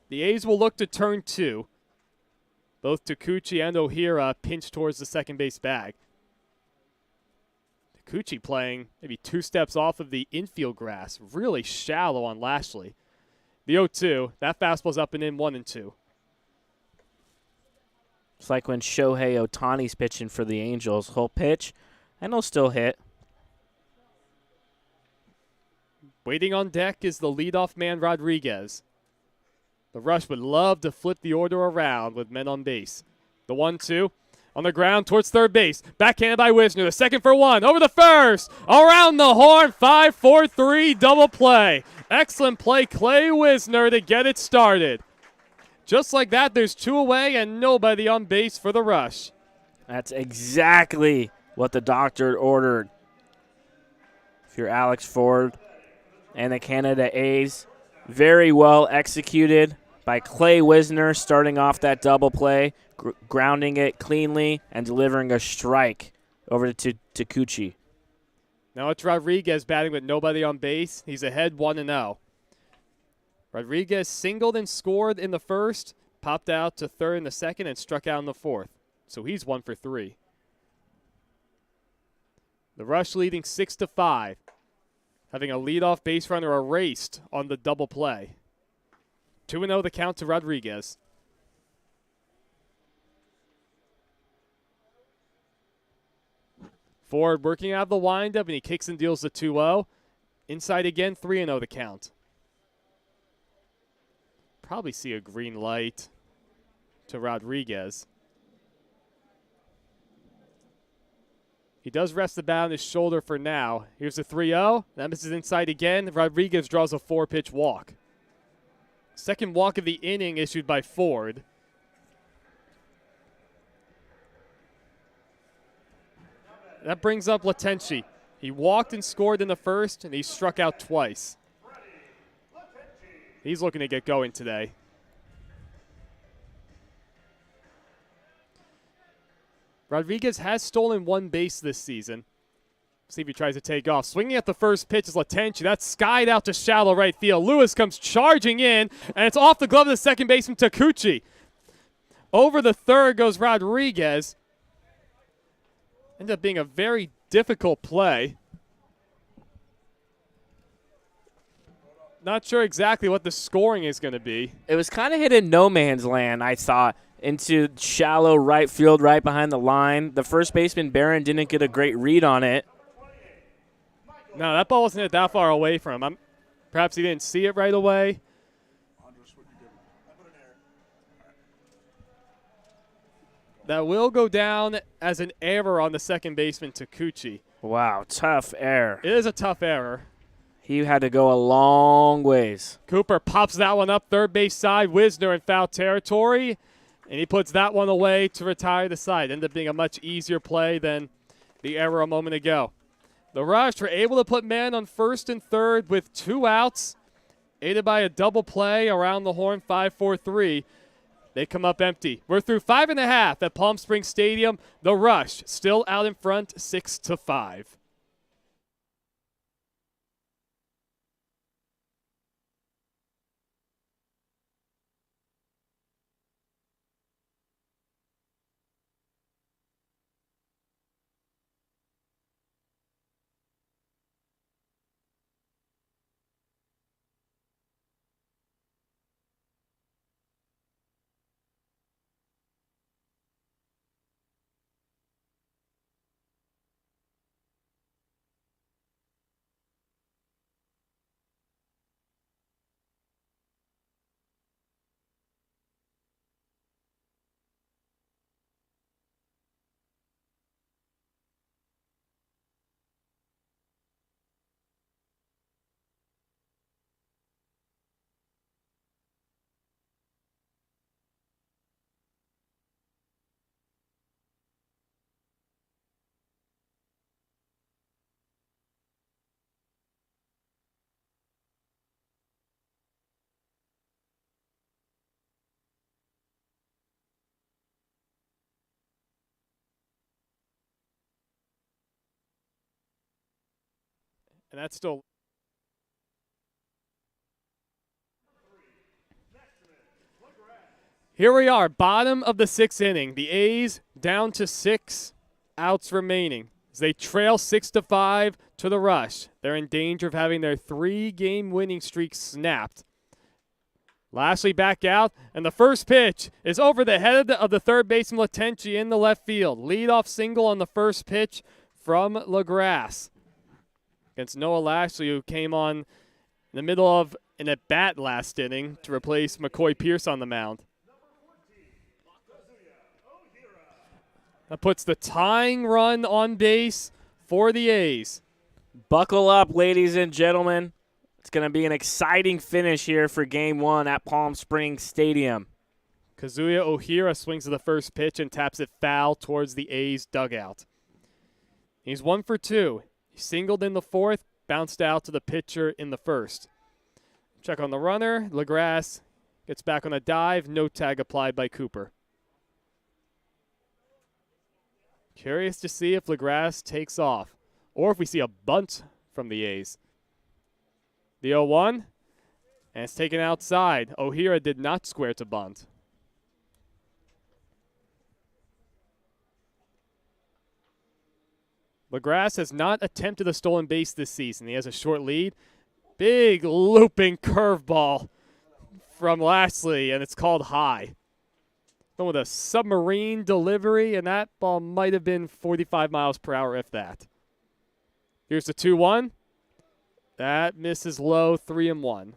The A's will look to turn 2. Both Takuchi and Ohira pinch towards the second base bag. Takuchi playing maybe 2 steps off of the infield grass, really shallow on Lashley. The 0-2, that fastball's up and in, 1-2. It's like when Shohei Ohtani's pitching for the Angels. He'll pitch, and he'll still hit. Waiting on deck is the leadoff man, Rodriguez. The Rush would love to flip the order around with men on base. The 1-2 on the ground towards third base. Backhanded by Wisner. The second for 1. Over the first. Around the horn. 5-4-3 double play. Excellent play, Clay Wisner, to get it started. Just like that, there's 2 away and nobody on base for the Rush. That's exactly what the doctor ordered. If you're Alex Ford and the Canada A's, very well executed by Clay Wisner, starting off that double play, grounding it cleanly, and delivering a strike over to Takuchi. Now it's Rodriguez batting with nobody on base. He's ahead 1-0. Rodriguez singled and scored in the first, popped out to third in the second, and struck out in the 4th. So he's 1 for 3. The Rush leading 6-5, having a leadoff base runner erased on the double play. 2-0 the count to Rodriguez. Ford working out of the windup, and he kicks and deals the 2-0. Inside again, 3-0 the count. Probably see a green light to Rodriguez. He does rest the bat on his shoulder for now. Here's the 3-0. That misses inside again. Rodriguez draws a 4-pitch walk. Second walk of the inning issued by Ford. That brings up Latenci. He walked and scored in the first, and he struck out twice. He's looking to get going today. Rodriguez has stolen 1 base this season. See if he tries to take off. Swinging at the first pitch is Latenci. That's skied out to shallow right field. Lewis comes charging in, and it's off the glove of the second baseman, Takuchi. Over the third goes Rodriguez. Ended up being a very difficult play. Not sure exactly what the scoring is going to be. It was kind of hit in no man's land, I thought, into shallow right field right behind the line. The first baseman, Barron, didn't get a great read on it. No, that ball wasn't hit that far away from him. Perhaps he didn't see it right away. That will go down as an error on the second baseman, Takuchi. Wow, tough error. It is a tough error. He had to go a long ways. Cooper pops that one up third base side. Wisner in foul territory, and he puts that one away to retire the side. Ended up being a much easier play than the error a moment ago. The Rush were able to put men on first and third with 2 outs, aided by a double play around the horn, 5-4-3. They come up empty. We're through 5.5 at Palm Springs Stadium. The Rush still out in front, 6-5. And that's still. Here we are, bottom of the 6th inning. The A's down to 6 outs remaining. As they trail 6-5 to the Rush. They're in danger of having their 3-game winning streak snapped. Lashley back out, and the first pitch is over the head of the third baseman Latenci in the left field. Leadoff single on the first pitch from LaGrasse against Noah Lashley, who came on in the middle of an at-bat last inning to replace McCoy Pierce on the mound. That puts the tying run on base for the A's. Buckle up, ladies and gentlemen. It's going to be an exciting finish here for Game 1 at Palm Springs Stadium. Kazuya Ohira swings to the first pitch and taps it foul towards the A's dugout. He's 1 for 2. He singled in the 4th, bounced out to the pitcher in the 1st. Check on the runner. LaGrasse gets back on a dive. No tag applied by Cooper. Curious to see if LaGrasse takes off or if we see a bunt from the A's. The 0-1, and it's taken outside. Ohira did not square to bunt. LaGrasse has not attempted a stolen base this season. He has a short lead. Big looping curveball from Lashley, and it's called high. With a submarine delivery, and that ball might have been 45 miles per hour, if that. Here's the 2-1. That misses low, 3-1.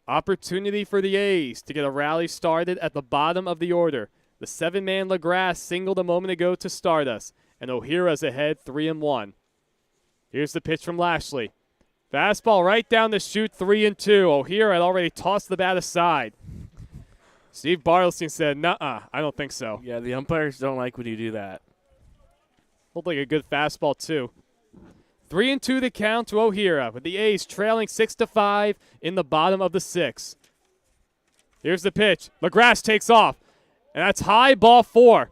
Opportunity for the A's to get a rally started at the bottom of the order. The 7-man LaGrasse singled a moment ago to start us, and Ohira's ahead, 3-1. Here's the pitch from Lashley. Fastball right down the chute, 3-2. Ohira had already tossed the bat aside. Steve Bartelstein said, nuh-uh, I don't think so. Yeah, the umpires don't like when you do that. Looked like a good fastball, too. 3-2 the count to Ohira, with the A's trailing 6-5 in the bottom of the 6th. Here's the pitch. LaGrasse takes off, and that's high, ball 4.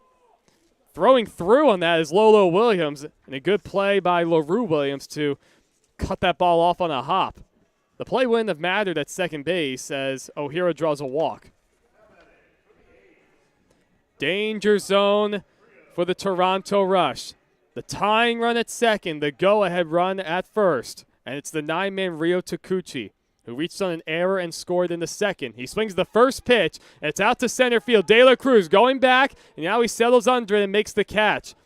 Throwing through on that is Lolo Williams, and a good play by LaRue Williams to cut that ball off on a hop. The play wouldn't have mattered at second base as Ohira draws a walk. Danger zone for the Toronto Rush. The tying run at second, the go-ahead run at first. And it's the 9-man Rio Takuchi, who reached on an error and scored in the second. He swings the first pitch, and it's out to center field. De La Cruz going back, and now he settles under it and makes the catch.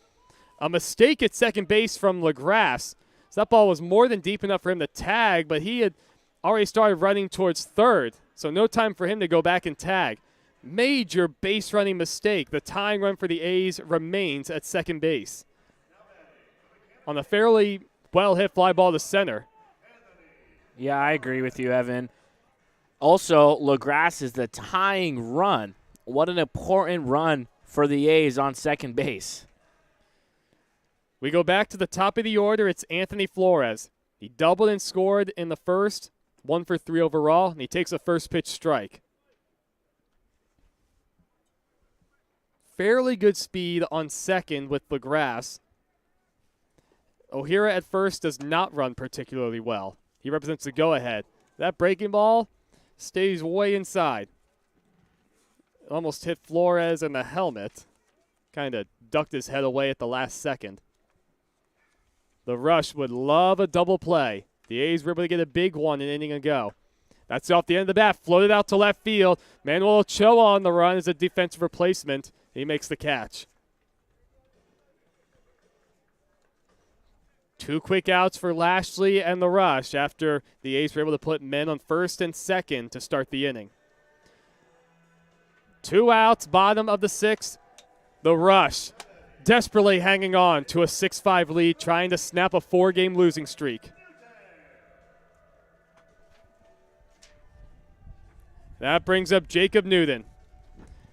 A mistake at second base from LaGrasse. So that ball was more than deep enough for him to tag, but he had already started running towards third. So no time for him to go back and tag. Major base running mistake. The tying run for the A's remains at second base on a fairly well-hit fly ball to center. Yeah, I agree with you, Evan. Also, LaGrasse is the tying run. What an important run for the A's on second base. We go back to the top of the order. It's Anthony Flores. He doubled and scored in the first, 1 for 3 overall, and he takes a first pitch strike. Fairly good speed on second with LaGrasse. Ohira at first does not run particularly well. He represents the go-ahead. That breaking ball stays way inside. It almost hit Flores in the helmet. Kind of ducked his head away at the last second. The Rush would love a double play. The A's were able to get a big one an inning ago. That's off the end of the bat, floated out to left field. Manuel Ochoa on the run as a defensive replacement. He makes the catch. 2 quick outs for Lashley and the Rush after the A's were able to put men on first and second to start the inning. 2 outs, bottom of the 6th. The Rush desperately hanging on to a 6-5 lead, trying to snap a 4-game losing streak. That brings up Jacob Newton.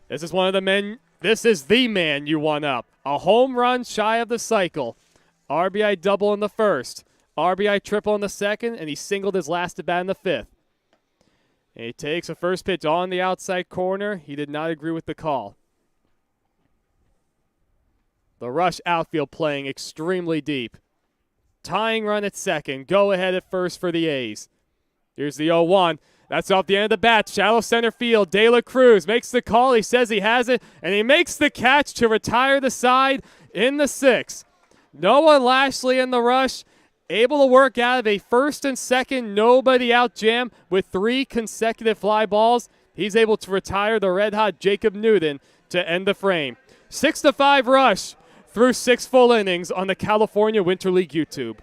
This is one of the men. This is the man you want up. A home run shy of the cycle. RBI double in the first. RBI triple in the second, and he singled his last at bat in the 5th. And he takes a first pitch on the outside corner. He did not agree with the call. The Rush outfield playing extremely deep. tying run at second. Go ahead at first for the A's. Here's the 0-1. That's off the end of the bat. Shallow center field. De La Cruz makes the call. He says he has it, and he makes the catch to retire the side in the 6th. Noah Lashley in the rush, able to work out of a first and second nobody out jam with 3 consecutive fly balls. He's able to retire the red-hot Jacob Newton to end the frame. 6-5 rush through 6 full innings on the California Winter League YouTube.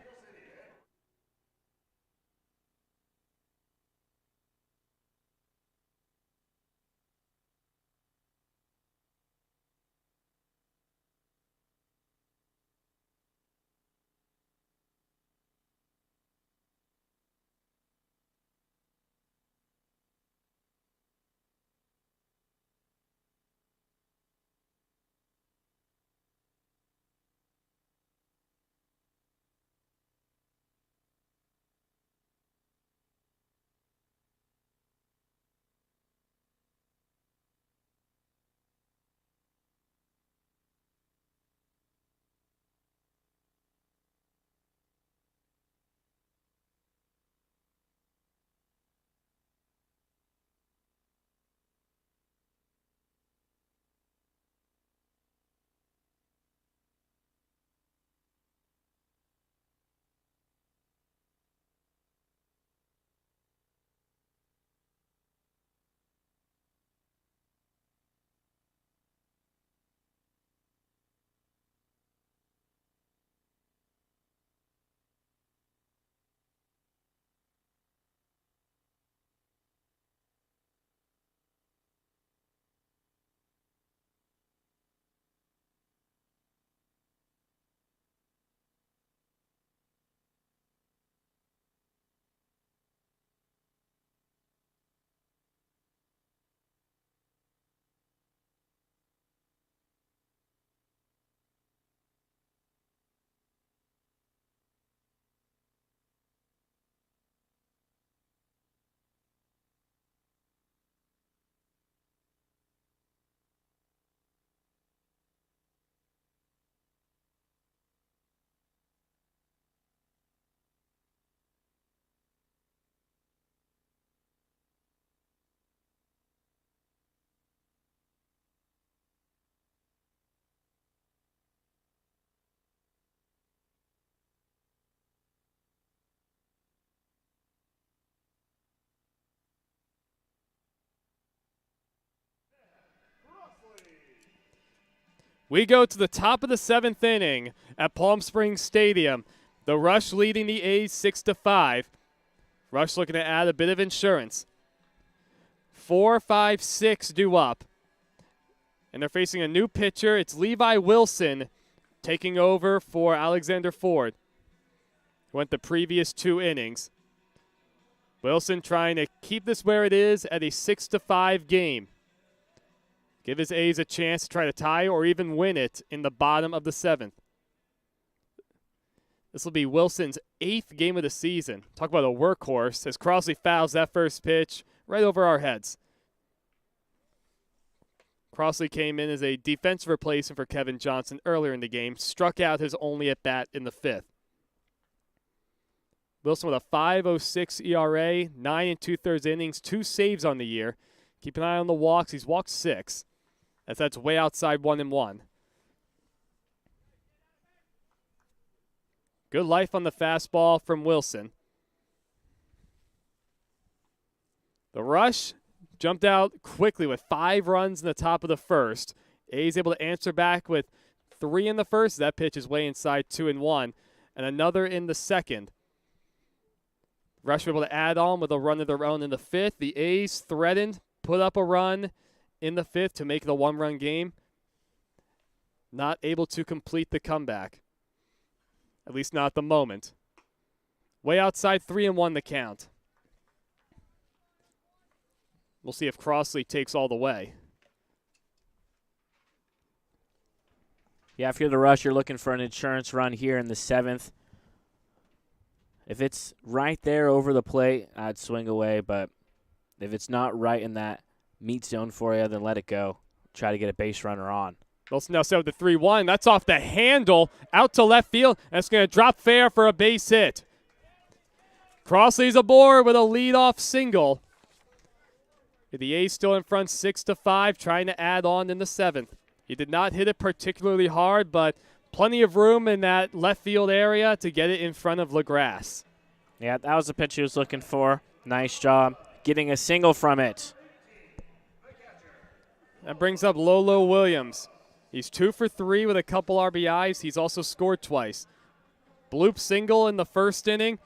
We go to the top of the 7th inning at Palm Springs Stadium. The Rush leading the A's 6-5. Rush looking to add a bit of insurance. 4, 5, 6 due up. And they're facing a new pitcher. It's Levi Wilson taking over for Alexander Ford, who went the previous 2 innings. Wilson trying to keep this where it is at a 6-5 game. Give his A's a chance to try to tie or even win it in the bottom of the 7th. This will be Wilson's 8th game of the season. Talk about a workhorse as Crossley fouls that first pitch right over our heads. Crossley came in as a defensive replacement for Kevin Johnson earlier in the game, struck out his only at-bat in the 5th. Wilson with a 5.06 ERA, 9 2/3 innings, 2 saves on the year. Keep an eye on the walks. He's walked 6. That's way outside 1-1. Good life on the fastball from Wilson. The Rush jumped out quickly with 5 runs in the top of the 1st. A's able to answer back with 3 in the 1st. That pitch is way inside 2-1. And another in the 2nd. Rush were able to add on with a run of their own in the 5th. The A's threatened, put up a run in the 5th to make it a 1-run game. Not able to complete the comeback. At least not at the moment. Way outside 3-1 the count. We'll see if Crossley takes all the way. Yeah, if you're the Rush, you're looking for an insurance run here in the 7th. If it's right there over the plate, I'd swing away. But if it's not right in that meat zone for you, then let it go. Try to get a base runner on. Wilson now set with the 3-1. That's off the handle, out to left field, and it's going to drop fair for a base hit. Crossley's aboard with a leadoff single. The A's still in front 6-5, trying to add on in the 7th. He did not hit it particularly hard, but plenty of room in that left field area to get it in front of LaGrasse. Yeah, that was the pitch he was looking for. Nice job getting a single from it. That brings up Lolo Williams. He's 2 for 3 with a couple RBIs. He's also scored twice. Bloop single in the first inning,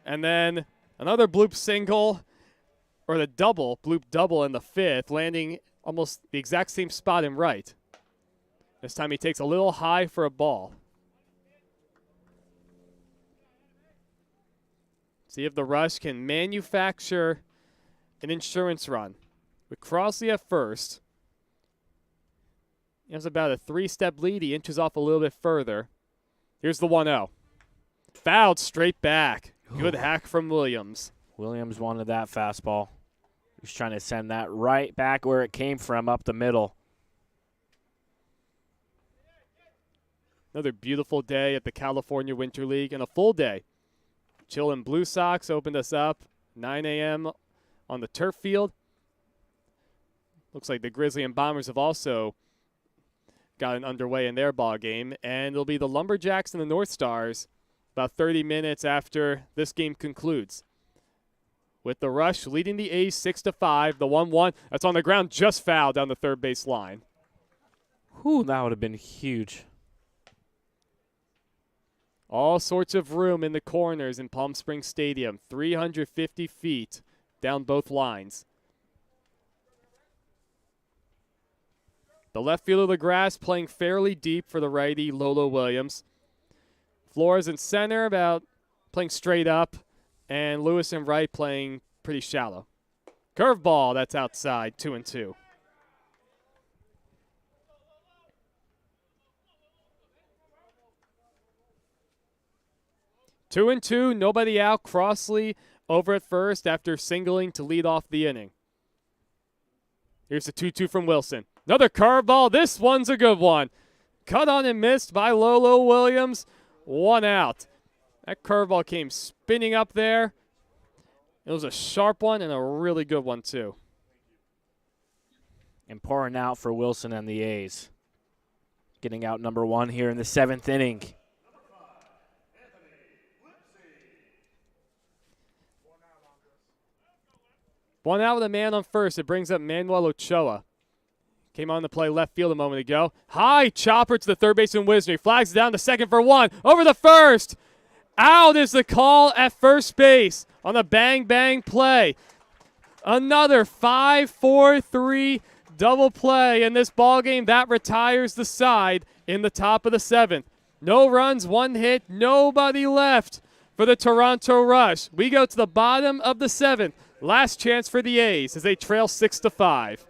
and then another bloop single, or the double, bloop double in the 5th, landing almost the exact same spot in right. This time he takes a little high for a ball. See if the Rush can manufacture an insurance run. With Crossley at first, he has about a 3-step lead. He inches off a little bit further. Here's the 1-0. Fouled straight back. Good hack from Williams. Williams wanted that fastball. He's trying to send that right back where it came from, up the middle. Another beautiful day at the California Winter League and a full day. Chillin' Blue Sox opened us up 9 a.m. on the turf field. Looks like the Grizzly and Bombers have also gotten underway in their ball game, and it'll be the Lumberjacks and the North Stars about 30 minutes after this game concludes. With the Rush leading the A's 6-5, the 1-1 that's on the ground just fouled down the third base line. Whew, that would have been huge. All sorts of room in the corners in Palm Springs Stadium, 350 feet down both lines. The left field of the grass playing fairly deep for the righty Lolo Williams. Flores in center, about playing straight up, and Lewis in right playing pretty shallow. Curveball, that's outside, 2-2. Two and two, nobody out. Crossley over at first after singling to lead off the inning. Here's the 2-2 from Wilson. Another curveball. This one's a good one. Cut on and missed by Lolo Williams. 1 out. That curveball came spinning up there. It was a sharp one and a really good one, too. And pouring out for Wilson and the A's. Getting out number 1 here in the 7th inning. One out with a man on first. It brings up Manuel Ochoa. Came on to play left field a moment ago. High chopper to the third baseman Wisner. He flags down to second for 1. Over the first. Out is the call at first base on a bang-bang play. Another 5-4-3 double play in this ballgame. That retires the side in the top of the 7th. No runs, 1 hit, nobody left for the Toronto Rush. We go to the bottom of the 7th. Last chance for the A's as they trail 6-5.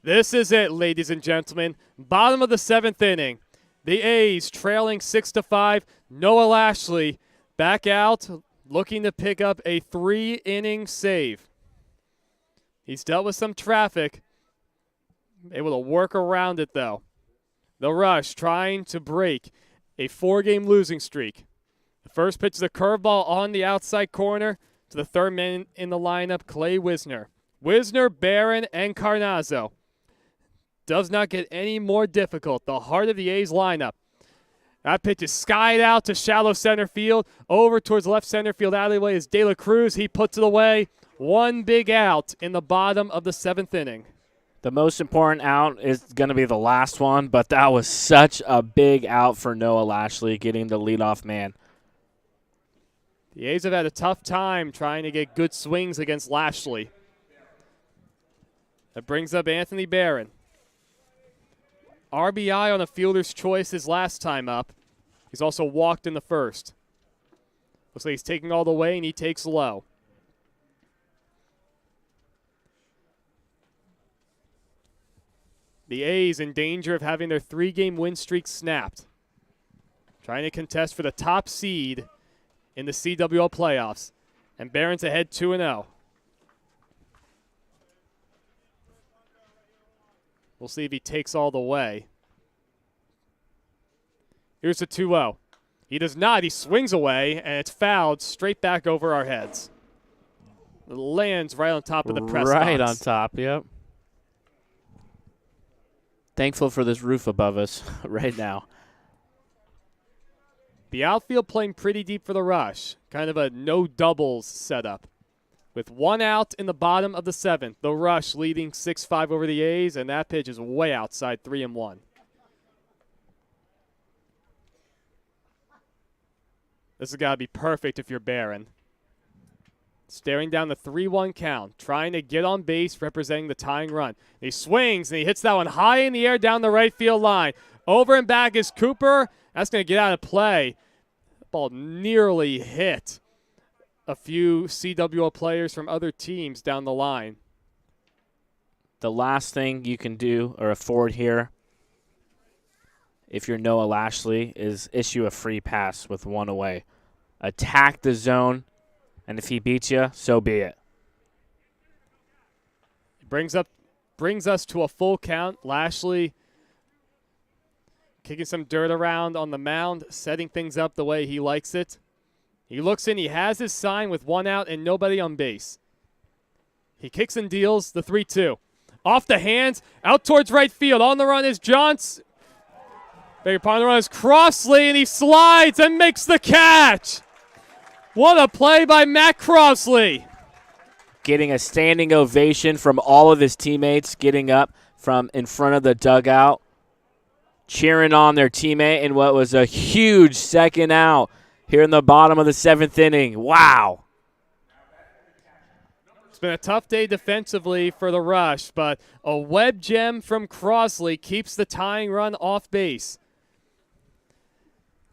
This is it, ladies and gentlemen. Bottom of the 7th inning. The A's trailing 6-5. Noah Lashley back out, looking to pick up a 3-inning save. He's dealt with some traffic. Able to work around it, though. The Rush trying to break a 4-game losing streak. The first pitch is a curveball on the outside corner to the third man in the lineup, Clay Wisner. Wisner, Barron, and Carnazzo. Does not get any more difficult. The heart of the A's lineup. That pitch is skied out to shallow center field. Over towards left center field alleyway is De La Cruz. He puts it away. One big out in the bottom of the 7th inning. The most important out is going to be the last one, but that was such a big out for Noah Lashley getting the leadoff man. The A's have had a tough time trying to get good swings against Lashley. That brings up Anthony Barron. RBI on a fielder's choice his last time up. He's also walked in the first. Looks like he's taking all the way, and he takes low. The A's in danger of having their 3-game win streak snapped. Trying to contest for the top seed in the CWL playoffs. And Barron's ahead 2-0. We'll see if he takes all the way. Here's the 2-0. He does not. He swings away, and it's fouled straight back over our heads. It lands right on top of the press Right box. on top, yep. Thankful for this roof above us right now. The outfield playing pretty deep for the Rush. Kind of a no doubles setup. With 1 out in the bottom of the 7th, the Rush leading 6-5 over the A's, and that pitch is way outside 3-1. This has got to be perfect if you're Barron. Staring down the 3-1 count, trying to get on base, representing the tying run. He swings, and he hits that one high in the air down the right field line. Over and back is Cooper. That's going to get out of play. The ball nearly hit a few CWL players from other teams down the line. The last thing you can do or afford here, if you're Noah Lashley, is issue a free pass with 1 away. Attack the zone, and if he beats you, so be it. Brings us to a full count. Lashley kicking some dirt around on the mound, setting things up the way he likes it. He looks in, he has his sign with 1 out and nobody on base. He kicks and deals the 3-2. Off the hands, out towards right field. On the run is Johnson. On the run is Crossley, and he slides and makes the catch. What a play by Matt Crossley. Getting a standing ovation from all of his teammates, getting up from in front of the dugout, cheering on their teammate in what was a huge second out here in the bottom of the 7th inning. Wow. It's been a tough day defensively for the Rush, but a web gem from Crossley keeps the tying run off base.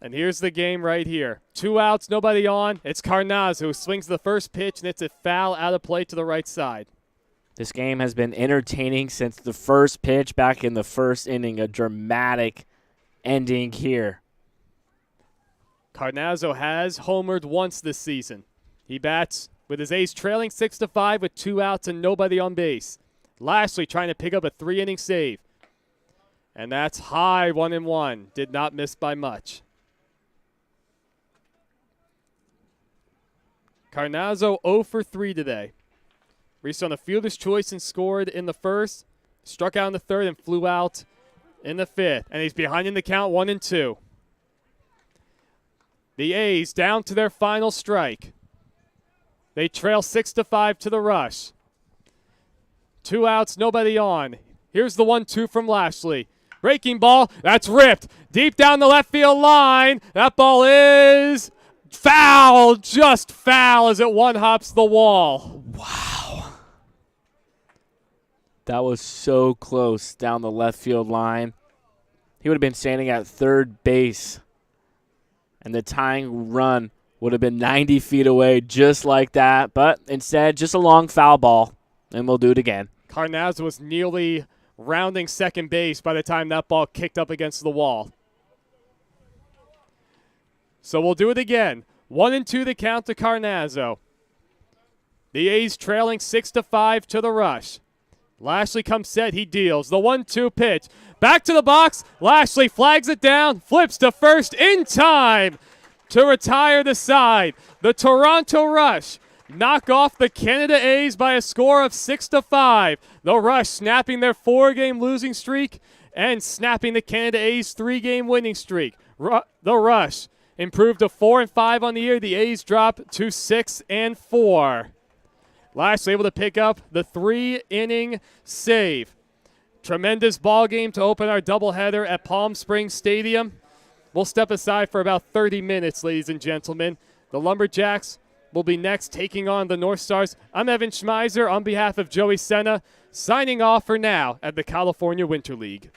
And here's the game right here. 2 outs, nobody on. It's Carnaz who swings the first pitch, and it's a foul out of play to the right side. This game has been entertaining since the first pitch back in the first inning. A dramatic ending here. Carnazzo has homered once this season. He bats with his A's trailing 6-5 with 2 outs and nobody on base. Lashley trying to pick up a 3-inning save. And that's high 1-1. Did not miss by much. Carnazzo 0 for 3 today. Reached on a fielder's choice and scored in the first. Struck out in the third and flew out in the 5th. And he's behind in the count 1-2. The A's down to their final strike. They trail 6-5 to the Rush. 2 outs, nobody on. Here's the 1-2 from Lashley. Breaking ball, that's ripped. Deep down the left field line. That ball is foul, just foul as it one-hops the wall. Wow. That was so close down the left field line. He would have been standing at third base. And the tying run would have been 90 feet away just like that. But instead, just a long foul ball. And we'll do it again. Carnaz was nearly rounding second base by the time that ball kicked up against the wall. So we'll do it again. 1-2 the count to Carnazzo. The A's trailing 6-5 to the Rush. Lashley comes set, he deals. The 1-2 pitch. Back to the box. Lashley flags it down, flips to first in time to retire the side. The Toronto Rush knock off the Canada A's by a score of 6-5. The Rush snapping their 4-game losing streak and snapping the Canada A's 3-game winning streak. The Rush improved to 4-5 on the year. The A's drop to 6-4. Lashley able to pick up the 3-inning save. Tremendous ball game to open our doubleheader at Palm Springs Stadium. We'll step aside for about 30 minutes, ladies and gentlemen. The Lumberjacks will be next, taking on the North Stars. I'm Evan Schmeiser on behalf of Joey Senna, signing off for now at the California Winter League.